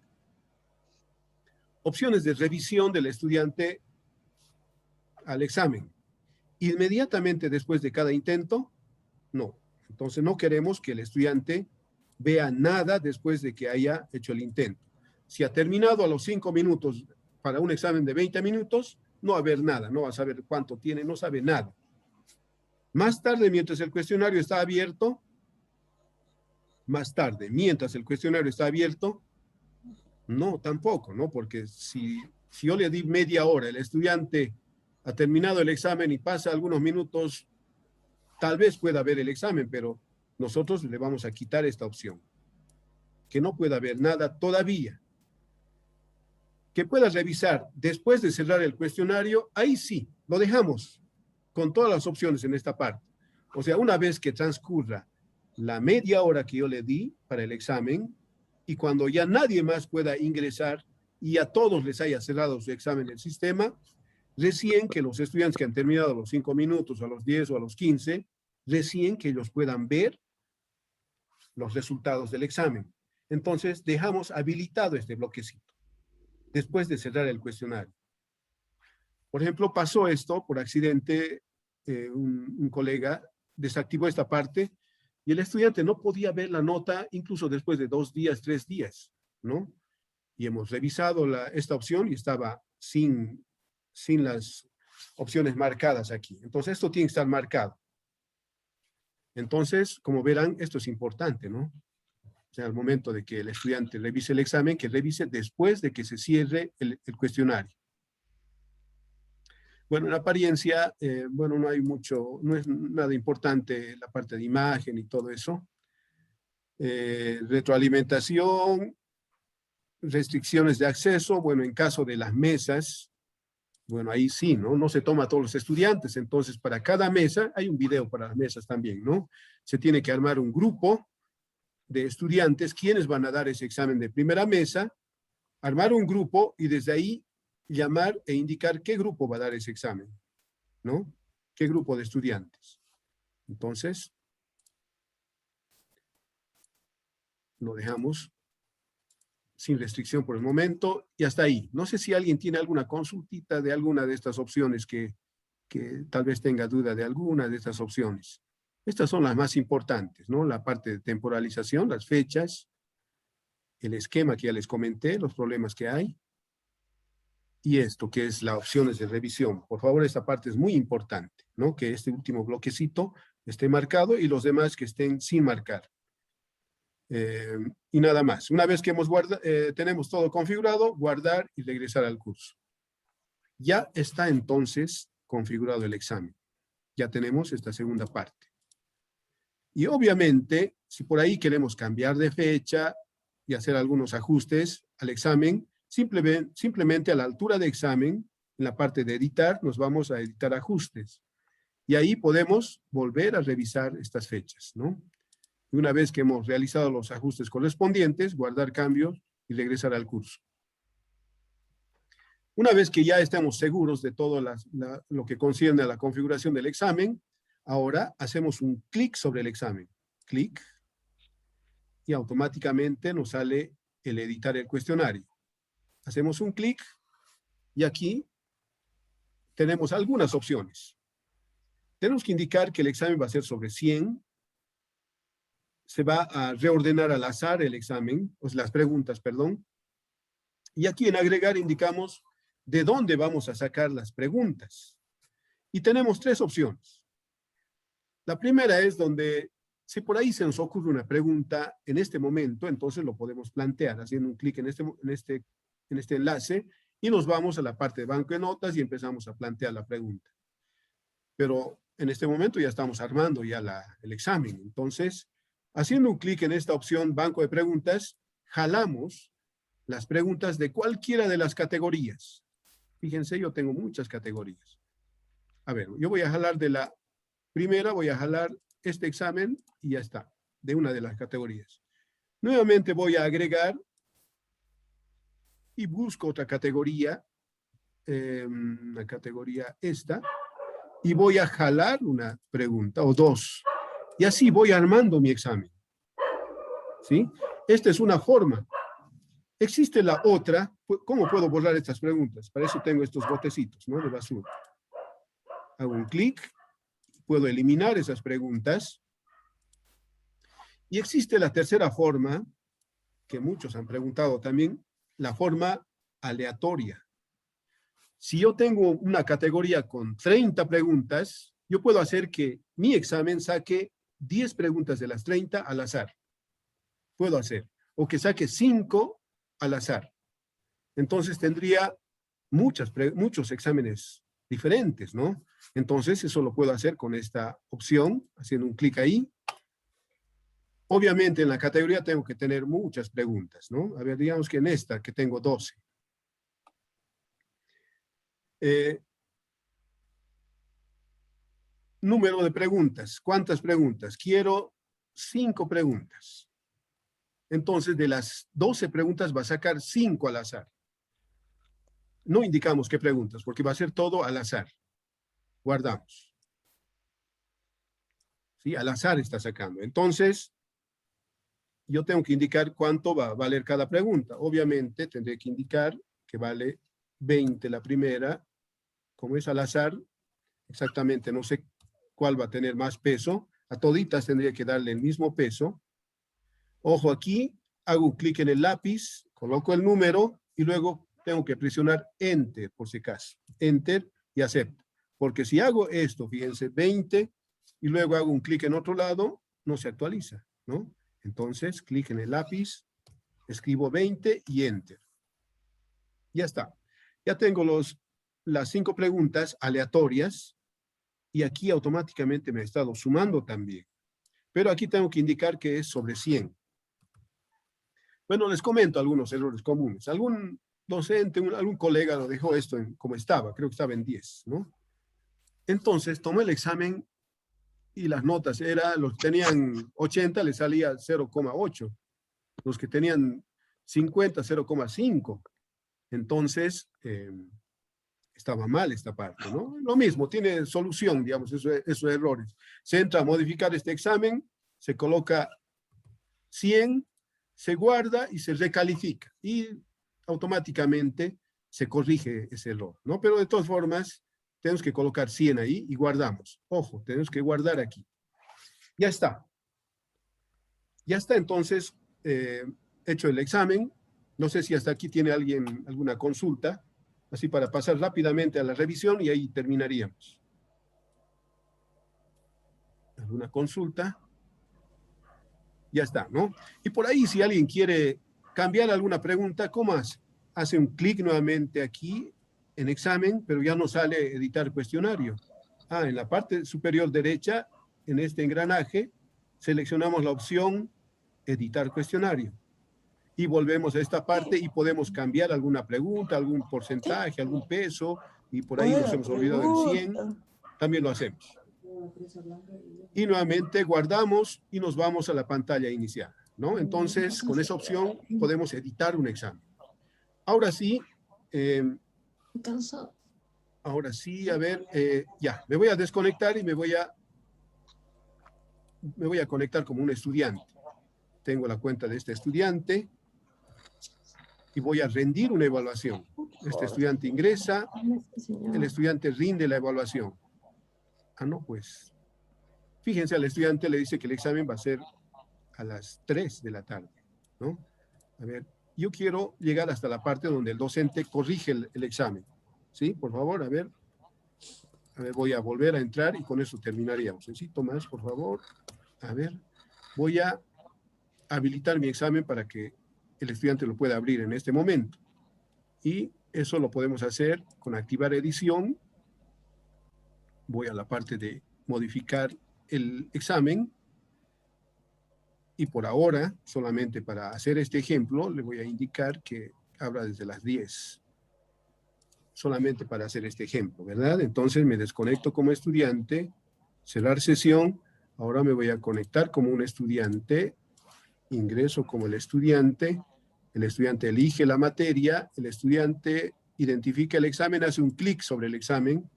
Opciones de revisión del estudiante al examen. Inmediatamente después de cada intento, no. Entonces no queremos que el estudiante vea nada después de que haya hecho el intento. Si ha terminado a los 5 minutos para un examen de 20 minutos, no va a ver nada, no va a saber cuánto tiene, no sabe nada. Más tarde, mientras el cuestionario está abierto, no, tampoco, ¿no? Porque si yo le di media hora, el estudiante ha terminado el examen y pasa algunos minutos, tal vez pueda ver el examen, pero nosotros le vamos a quitar esta opción. Que no pueda ver nada todavía. Que pueda revisar después de cerrar el cuestionario, ahí sí, lo dejamos con todas las opciones en esta parte. O sea, una vez que transcurra la media hora que yo le di para el examen, y cuando ya nadie más pueda ingresar y a todos les haya cerrado su examen el sistema, recién que los estudiantes que han terminado a los 5 minutos, a los 10 o a los 15, recién que ellos puedan ver los resultados del examen. Entonces, dejamos habilitado este bloquecito después de cerrar el cuestionario. Por ejemplo, pasó esto por accidente, un colega desactivó esta parte y el estudiante no podía ver la nota incluso después de 2 días, 3 días, ¿no? Y hemos revisado esta opción y estaba sin las opciones marcadas aquí. Entonces, esto tiene que estar marcado. Entonces, como verán, esto es importante, ¿no? O sea, al momento de que el estudiante revise el examen, que revise después de que se cierre el cuestionario. Bueno, en apariencia, bueno, no hay mucho, no es nada importante la parte de imagen y todo eso. Retroalimentación, restricciones de acceso, bueno, en caso de las mesas, bueno, ahí sí, ¿no? No se toma a todos los estudiantes, entonces para cada mesa, hay un video para las mesas también, ¿no? Se tiene que armar un grupo de estudiantes, quienes van a dar ese examen de primera mesa, armar un grupo y desde ahí llamar e indicar qué grupo va a dar ese examen, ¿no? ¿Qué grupo de estudiantes? Entonces, lo dejamos sin restricción por el momento y hasta ahí. No sé si alguien tiene alguna consultita de alguna de estas opciones que tal vez tenga duda de alguna de estas opciones. Estas son las más importantes, ¿no? La parte de temporalización, las fechas, el esquema que ya les comenté, los problemas que hay, y esto que es las opciones de revisión. Por favor, esta parte es muy importante, ¿no? Que este último bloquecito esté marcado y los demás que estén sin marcar. Y nada más. Una vez que tenemos todo configurado, guardar y regresar al curso. Ya está entonces configurado el examen. Ya tenemos esta segunda parte. Y obviamente, si por ahí queremos cambiar de fecha y hacer algunos ajustes al examen, simplemente a la altura de examen, en la parte de editar, nos vamos a editar ajustes. Y ahí podemos volver a revisar estas fechas, ¿no? Y una vez que hemos realizado los ajustes correspondientes, guardar cambios y regresar al curso. Una vez que ya estamos seguros de todo lo que concierne a la configuración del examen, ahora hacemos un clic sobre el examen. Clic. Y automáticamente nos sale el editar el cuestionario. Hacemos un clic y aquí tenemos algunas opciones. Tenemos que indicar que el examen va a ser sobre 100. Se va a reordenar al azar el examen, o las preguntas, perdón. Y aquí en agregar indicamos de dónde vamos a sacar las preguntas. Y tenemos 3 opciones. La primera es donde, si por ahí se nos ocurre una pregunta en este momento, entonces lo podemos plantear haciendo un clic en este enlace y nos vamos a la parte de banco de notas y empezamos a plantear la pregunta. Pero en este momento ya estamos armando ya el examen. Entonces, haciendo un clic en esta opción banco de preguntas, jalamos las preguntas de cualquiera de las categorías. Fíjense, yo tengo muchas categorías. A ver, yo voy a jalar de la primera, voy a jalar este examen y ya está, de una de las categorías. Nuevamente voy a agregar y busco otra categoría, la categoría esta, y voy a jalar una pregunta o 2. Y así voy armando mi examen. ¿Sí? Esta es una forma. Existe la otra. ¿Cómo puedo borrar estas preguntas? Para eso tengo estos botecitos, ¿no? De basura. Hago un clic. Puedo eliminar esas preguntas. Y existe la tercera forma, que muchos han preguntado también, la forma aleatoria. Si yo tengo una categoría con 30 preguntas, yo puedo hacer que mi examen saque 10 preguntas de las 30 al azar. Puedo hacer. O que saque 5 al azar. Entonces tendría muchos exámenes diferentes, ¿no? Entonces eso lo puedo hacer con esta opción, haciendo un clic ahí. Obviamente en la categoría tengo que tener muchas preguntas, ¿no? A ver, digamos que en esta que tengo 12. Número de preguntas. ¿Cuántas preguntas? Quiero 5 preguntas. Entonces, de las 12 preguntas va a sacar 5 al azar. No indicamos qué preguntas, porque va a ser todo al azar. Guardamos. ¿Sí? Al azar está sacando. Entonces, yo tengo que indicar cuánto va a valer cada pregunta. Obviamente, tendré que indicar que vale 20 la primera. Como es al azar, exactamente no sé cuál va a tener más peso. A toditas tendría que darle el mismo peso. Ojo aquí, hago un clic en el lápiz, coloco el número y luego tengo que presionar Enter por si acaso. Enter y acepto. Porque si hago esto, fíjense, 20, y luego hago un clic en otro lado, no se actualiza, ¿no? Entonces, clic en el lápiz, escribo 20 y Enter. Ya está. Ya tengo las 5 preguntas aleatorias, y aquí automáticamente me ha estado sumando también. Pero aquí tengo que indicar que es sobre 100. Bueno, les comento algunos errores comunes. Algún docente, algún colega lo dejó esto como estaba, creo que estaba en 10, ¿no? Entonces, tomé el examen y las notas los que tenían 80 les salía 0,8. Los que tenían 50, 0,5. Entonces, estaba mal esta parte, ¿no? Lo mismo, tiene solución, digamos, esos errores. Se entra a modificar este examen, se coloca 100, se guarda y se recalifica. Y automáticamente se corrige ese error, ¿no? Pero de todas formas, tenemos que colocar 100 ahí y guardamos. Ojo, tenemos que guardar aquí. Ya está. Ya está entonces hecho el examen. No sé si hasta aquí tiene alguien alguna consulta, así para pasar rápidamente a la revisión y ahí terminaríamos. ¿Alguna consulta? Ya está, ¿no? Y por ahí, si alguien quiere cambiar alguna pregunta, ¿cómo hace? Hace un clic nuevamente aquí en examen, pero ya no sale editar cuestionario. En la parte superior derecha, en este engranaje, seleccionamos la opción editar cuestionario. Y volvemos a esta parte y podemos cambiar alguna pregunta, algún porcentaje, algún peso, y por ahí nos hemos olvidado del 100, también lo hacemos. Y nuevamente guardamos y nos vamos a la pantalla inicial, ¿no? Entonces, con esa opción podemos editar un examen. Ahora sí, a ver, ya, me voy a desconectar y me voy a conectar como un estudiante. Tengo la cuenta de este estudiante y voy a rendir una evaluación. Este estudiante ingresa, el estudiante rinde la evaluación. No, pues, fíjense, al estudiante le dice que el examen va a ser a las 3 de la tarde, ¿no? A ver, yo quiero llegar hasta la parte donde el docente corrige el examen, ¿sí? Por favor, a ver, voy a volver a entrar y con eso terminaríamos. ¿Sí, Tomás, por favor? A ver, voy a habilitar mi examen para que el estudiante lo pueda abrir en este momento. Y eso lo podemos hacer con activar edición. Voy a la parte de modificar el examen. Y por ahora, solamente para hacer este ejemplo, le voy a indicar que abra desde las 10. Solamente para hacer este ejemplo, ¿verdad? Entonces me desconecto como estudiante, cerrar sesión. Ahora me voy a conectar como un estudiante, ingreso como el estudiante elige la materia, el estudiante identifica el examen, hace un clic sobre el examen,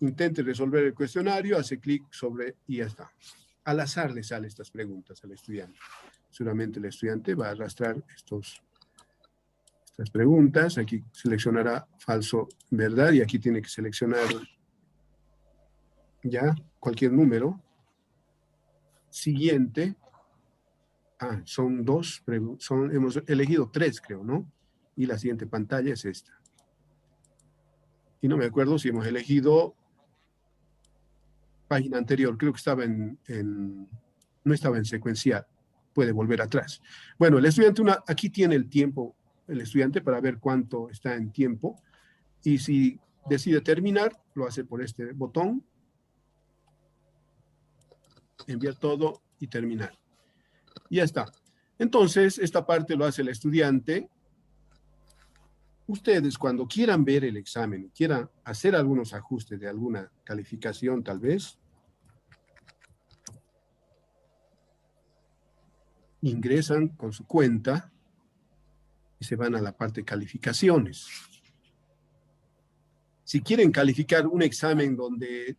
intente resolver el cuestionario, hace clic sobre y ya está. Al azar le salen estas preguntas al estudiante. Seguramente el estudiante va a arrastrar estas preguntas, aquí seleccionará falso, verdad, y aquí tiene que seleccionar ya cualquier número. Siguiente. Son 2, hemos elegido 3, creo, ¿no? Y la siguiente pantalla es esta. Y no me acuerdo si hemos elegido página anterior, creo que estaba no estaba en secuencial, puede volver atrás. Bueno, el estudiante, aquí tiene el tiempo, el estudiante, para ver cuánto está en tiempo, y si decide terminar, lo hace por este botón, enviar todo y terminar. Y ya está. Entonces, esta parte lo hace el estudiante. Ustedes, cuando quieran ver el examen, quieran hacer algunos ajustes de alguna calificación, tal vez, ingresan con su cuenta y se van a la parte de calificaciones. Si quieren calificar un examen de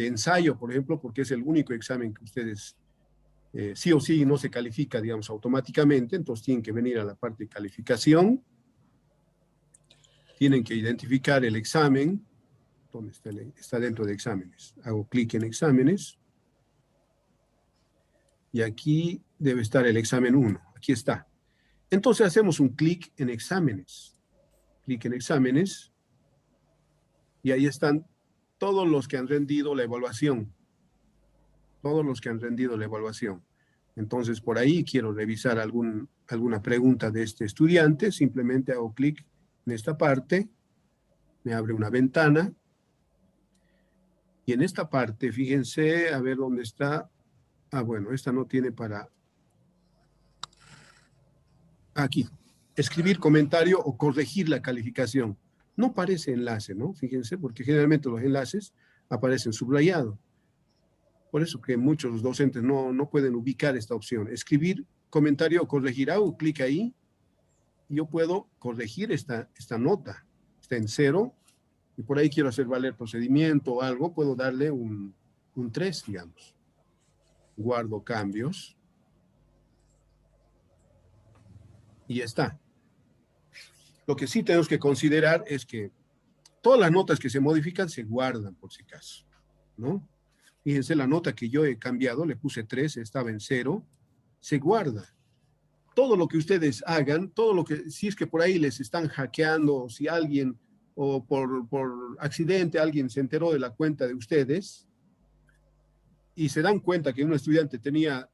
ensayo, por ejemplo, porque es el único examen que ustedes sí o sí no se califica, digamos, automáticamente, entonces tienen que venir a la parte de calificación, tienen que identificar el examen, ¿dónde está? Está dentro de exámenes. Hago clic en exámenes, y aquí debe estar el examen 1, aquí está. Entonces hacemos un clic en exámenes, y ahí están todos los que han rendido la evaluación. Todos los que han rendido la evaluación. Entonces, por ahí quiero revisar alguna pregunta de este estudiante. Simplemente hago clic en esta parte. Me abre una ventana. Y en esta parte, fíjense, a ver dónde está. Ah, bueno, esta no tiene para... Aquí. Escribir comentario o corregir la calificación. No aparece enlace, ¿no? Fíjense, porque generalmente los enlaces aparecen subrayados. Por eso que muchos docentes no pueden ubicar esta opción. Escribir comentario o corregir. Hago clic ahí y yo puedo corregir esta nota. Está en 0 y por ahí quiero hacer valer procedimiento o algo. Puedo darle un 3, digamos. Guardo cambios. Y ya está. Lo que sí tenemos que considerar es que todas las notas que se modifican se guardan por si acaso, ¿no? Fíjense, la nota que yo he cambiado, le puse 3, estaba en 0, se guarda. Todo lo que ustedes hagan, todo lo que, si es que por ahí les están hackeando, si alguien, o por accidente alguien se enteró de la cuenta de ustedes, y se dan cuenta que un estudiante tenía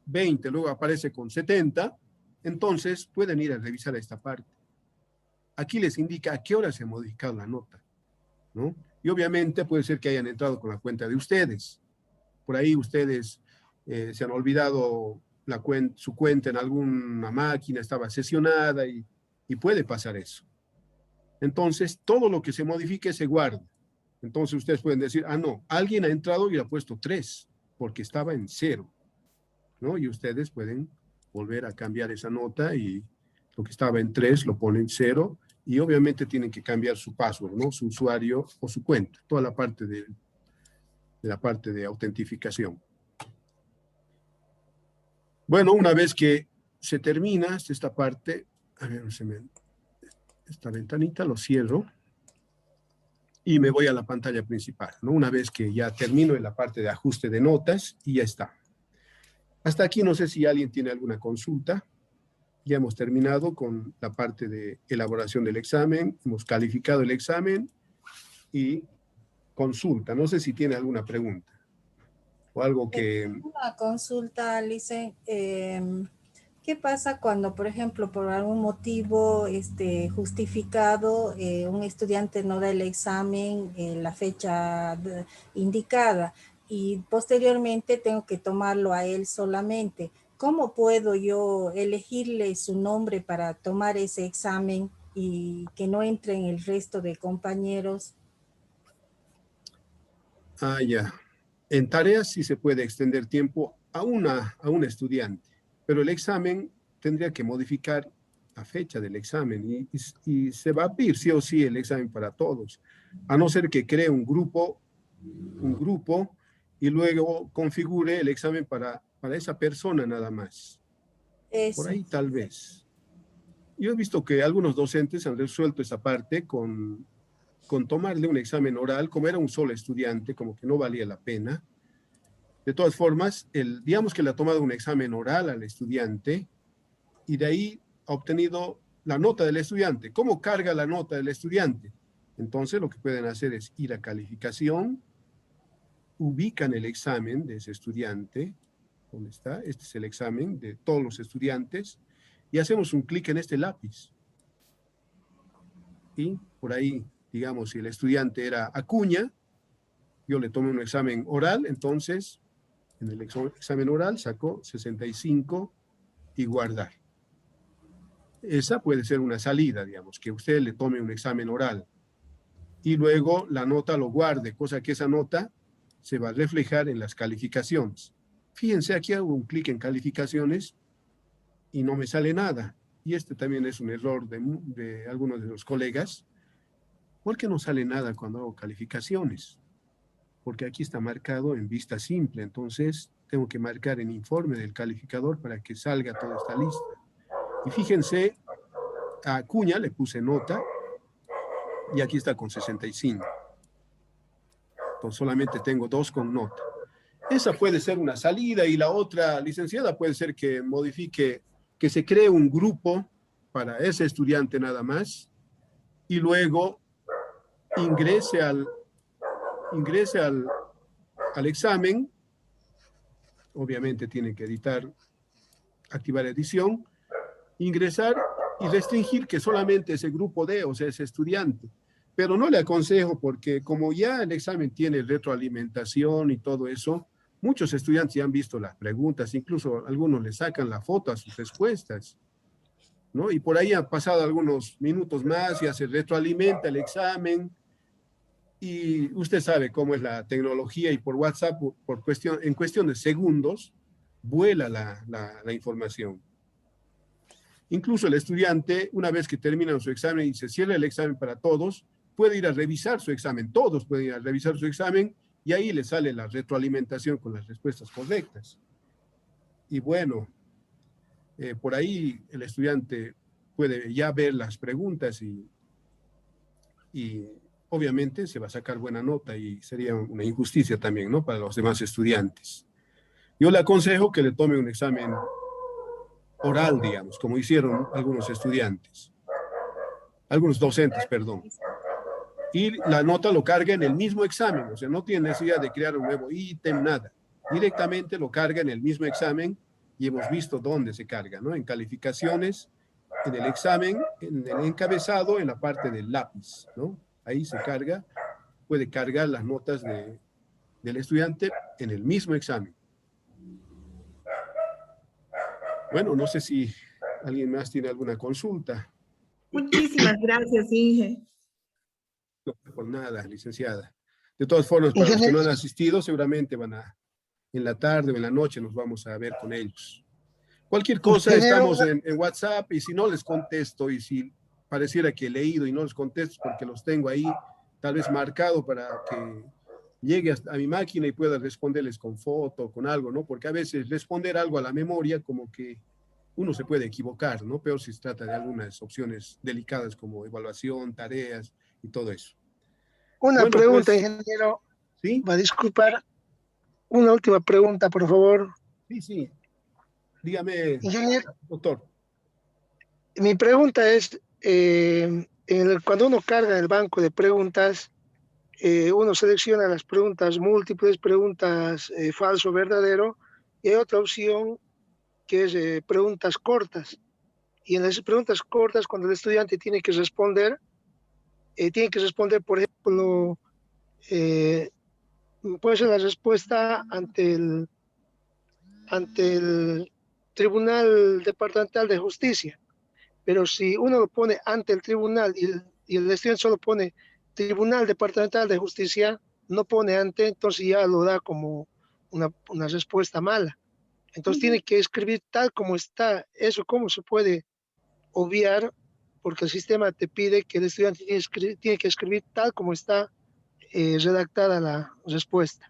20, luego aparece con 70, entonces pueden ir a revisar esta parte. Aquí les indica a qué hora se ha modificado la nota, ¿no? Y obviamente puede ser que hayan entrado con la cuenta de ustedes. Por ahí ustedes se han olvidado su cuenta en alguna máquina, estaba sesionada y puede pasar eso. Entonces, todo lo que se modifique se guarda. Entonces ustedes pueden decir, ah, no, alguien ha entrado y le ha puesto 3, porque estaba en 0, ¿no? Y ustedes pueden volver a cambiar esa nota y lo que estaba en 3 lo ponen en 0. Y obviamente tienen que cambiar su password, ¿no? Su usuario o su cuenta. Toda la parte de autentificación. Bueno, una vez que se termina esta parte, a ver, esta ventanita lo cierro y me voy a la pantalla principal, ¿no? Una vez que ya termino en la parte de ajuste de notas y ya está. Hasta aquí no sé si alguien tiene alguna consulta. Ya hemos terminado con la parte de elaboración del examen, hemos calificado el examen y consulta. No sé si tiene alguna pregunta o algo que... Una consulta, Lice. ¿Qué pasa cuando, por ejemplo, por algún motivo justificado, un estudiante no da el examen en la fecha indicada y posteriormente tengo que tomarlo a él solamente? ¿Cómo puedo yo elegirle su nombre para tomar ese examen y que no entre en el resto de compañeros? Ah, ya. En tareas sí se puede extender tiempo a un estudiante, pero el examen tendría que modificar la fecha del examen y se va a pedir sí o sí el examen para todos, a no ser que cree un grupo y luego configure el examen para esa persona nada más. Eso. Por ahí tal vez. Yo he visto que algunos docentes han resuelto esa parte con tomarle un examen oral, como era un solo estudiante, como que no valía la pena. De todas formas, digamos que le ha tomado un examen oral al estudiante y de ahí ha obtenido la nota del estudiante. ¿Cómo carga la nota del estudiante? Entonces lo que pueden hacer es ir a calificación, ubican el examen de ese estudiante. ¿Dónde está? Este es el examen de todos los estudiantes. Y hacemos un clic en este lápiz. Y por ahí, digamos, si el estudiante era Acuña, yo le tomé un examen oral, entonces en el examen oral sacó 65 y guardar. Esa puede ser una salida, digamos, que usted le tome un examen oral y luego la nota lo guarde, cosa que esa nota se va a reflejar en las calificaciones. Fíjense, aquí hago un clic en calificaciones y no me sale nada. Y este también es un error de algunos de los colegas. ¿Por qué no sale nada cuando hago calificaciones? Porque aquí está marcado en vista simple, entonces tengo que marcar en informe del calificador para que salga toda esta lista. Y fíjense, a Acuña le puse nota y aquí está con 65. Entonces solamente tengo 2 con nota. Esa puede ser una salida y la otra, licenciada, puede ser que modifique, que se cree un grupo para ese estudiante nada más y luego ingrese ingrese al examen, obviamente tiene que editar, activar edición, ingresar y restringir que solamente ese grupo D, o sea, ese estudiante. Pero no le aconsejo porque como ya el examen tiene retroalimentación y todo eso, muchos estudiantes ya han visto las preguntas, incluso algunos le sacan la foto a sus respuestas, ¿no? Y por ahí han pasado algunos minutos más, ya se retroalimenta el examen y usted sabe cómo es la tecnología y por WhatsApp, en cuestión de segundos, vuela la información. Incluso el estudiante, una vez que termina su examen y se cierra el examen para todos, puede ir a revisar su examen, todos pueden ir a revisar su examen y ahí le sale la retroalimentación con las respuestas correctas. Y bueno, por ahí el estudiante puede ya ver las preguntas y obviamente se va a sacar buena nota y sería una injusticia también, ¿no? Para los demás estudiantes. Yo le aconsejo que le tome un examen oral, digamos, como hicieron algunos estudiantes, algunos docentes, perdón. Y la nota lo carga en el mismo examen, o sea, no tiene necesidad de crear un nuevo ítem, nada. Directamente lo carga en el mismo examen y hemos visto dónde se carga, ¿no? En calificaciones, en el examen, en el encabezado, en la parte del lápiz, ¿no? Ahí se carga, puede cargar las notas del estudiante en el mismo examen. Bueno, no sé si alguien más tiene alguna consulta. Muchísimas gracias, Inge. No, por nada, licenciada. De todas formas, para los que no han asistido, seguramente en la tarde o en la noche nos vamos a ver con ellos. Cualquier cosa, estamos en WhatsApp y si no les contesto y si pareciera que he leído y no les contesto porque los tengo ahí tal vez marcado para que llegue a mi máquina y pueda responderles con foto, con algo, ¿no? Porque a veces responder algo a la memoria como que uno se puede equivocar, ¿no? Peor si se trata de algunas opciones delicadas como evaluación, tareas y todo eso. Una pregunta, pues, ingeniero. ¿Sí? Va a disculpar. Una última pregunta, por favor. Sí. Dígame, ingeniero, doctor. Mi pregunta es, cuando uno carga el banco de preguntas, uno selecciona las preguntas múltiples, preguntas falso, verdadero, y hay otra opción que es preguntas cortas. Y en las preguntas cortas, cuando el estudiante tiene que responder, por ejemplo, puede ser la respuesta ante el Tribunal Departamental de Justicia. Pero si uno lo pone ante el tribunal y el estudiante solo pone Tribunal Departamental de Justicia, no pone ante, entonces ya lo da como una respuesta mala. Entonces tiene que escribir tal como está. Eso, ¿cómo se puede obviar? Porque el sistema te pide que el estudiante tiene que escribir tal como está redactada la respuesta.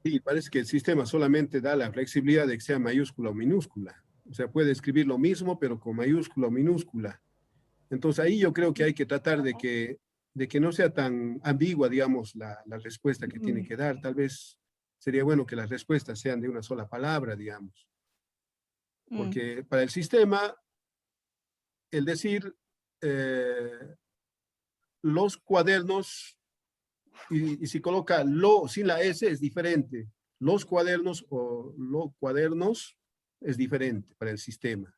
Sí, parece que el sistema solamente da la flexibilidad de que sea mayúscula o minúscula. O sea, puede escribir lo mismo, pero con mayúscula o minúscula. Entonces ahí yo creo que hay que tratar de que no sea tan ambigua, digamos, la respuesta que tiene que dar. Tal vez sería bueno que las respuestas sean de una sola palabra, digamos. Porque para el sistema, el decir los cuadernos, y si coloca lo sin la S es diferente. Los cuadernos o los cuadernos es diferente para el sistema,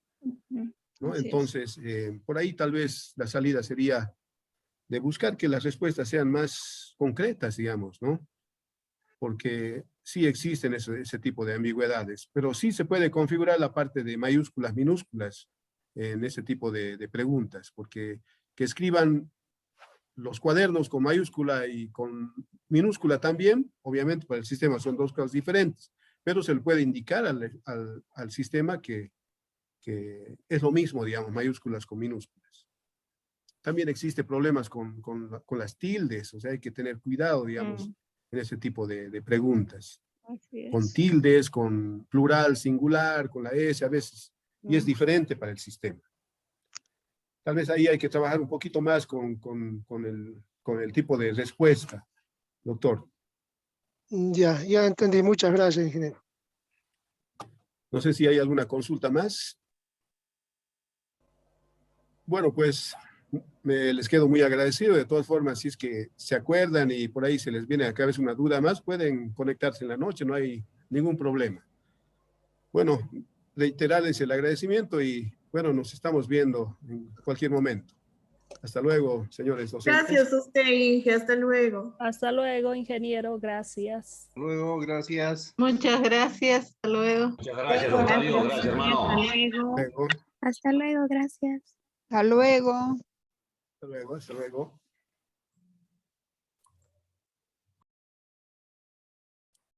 ¿no? Entonces, por ahí tal vez la salida sería de buscar que las respuestas sean más concretas, digamos, ¿no? Porque sí existen ese tipo de ambigüedades, pero sí se puede configurar la parte de mayúsculas, minúsculas en ese tipo de preguntas, porque que escriban los cuadernos con mayúscula y con minúscula también, obviamente para el sistema son dos cosas diferentes, pero se le puede indicar al sistema que es lo mismo, digamos, mayúsculas con minúsculas. También existe problemas con las tildes, o sea, hay que tener cuidado, digamos, en ese tipo de preguntas. Con tildes, con plural, singular, con la S a veces, y es diferente para el sistema. Tal vez ahí hay que trabajar un poquito más con el tipo de respuesta, doctor. Ya entendí. Muchas gracias, ingeniero. No sé si hay alguna consulta más. Bueno, pues les quedo muy agradecido. De todas formas, si es que se acuerdan y por ahí se les viene a la cabeza una duda más, pueden conectarse en la noche, no hay ningún problema. Bueno, reiterarles el agradecimiento y bueno, nos estamos viendo en cualquier momento. Hasta luego, señores docentes. Gracias a usted, Inge. Hasta luego. Hasta luego, ingeniero. Gracias. Hasta luego, gracias. Muchas gracias. Hasta luego. Muchas gracias, Octavio. Gracias, hermano. Luego. Hasta luego, gracias. Hasta luego. Hasta luego, hasta luego.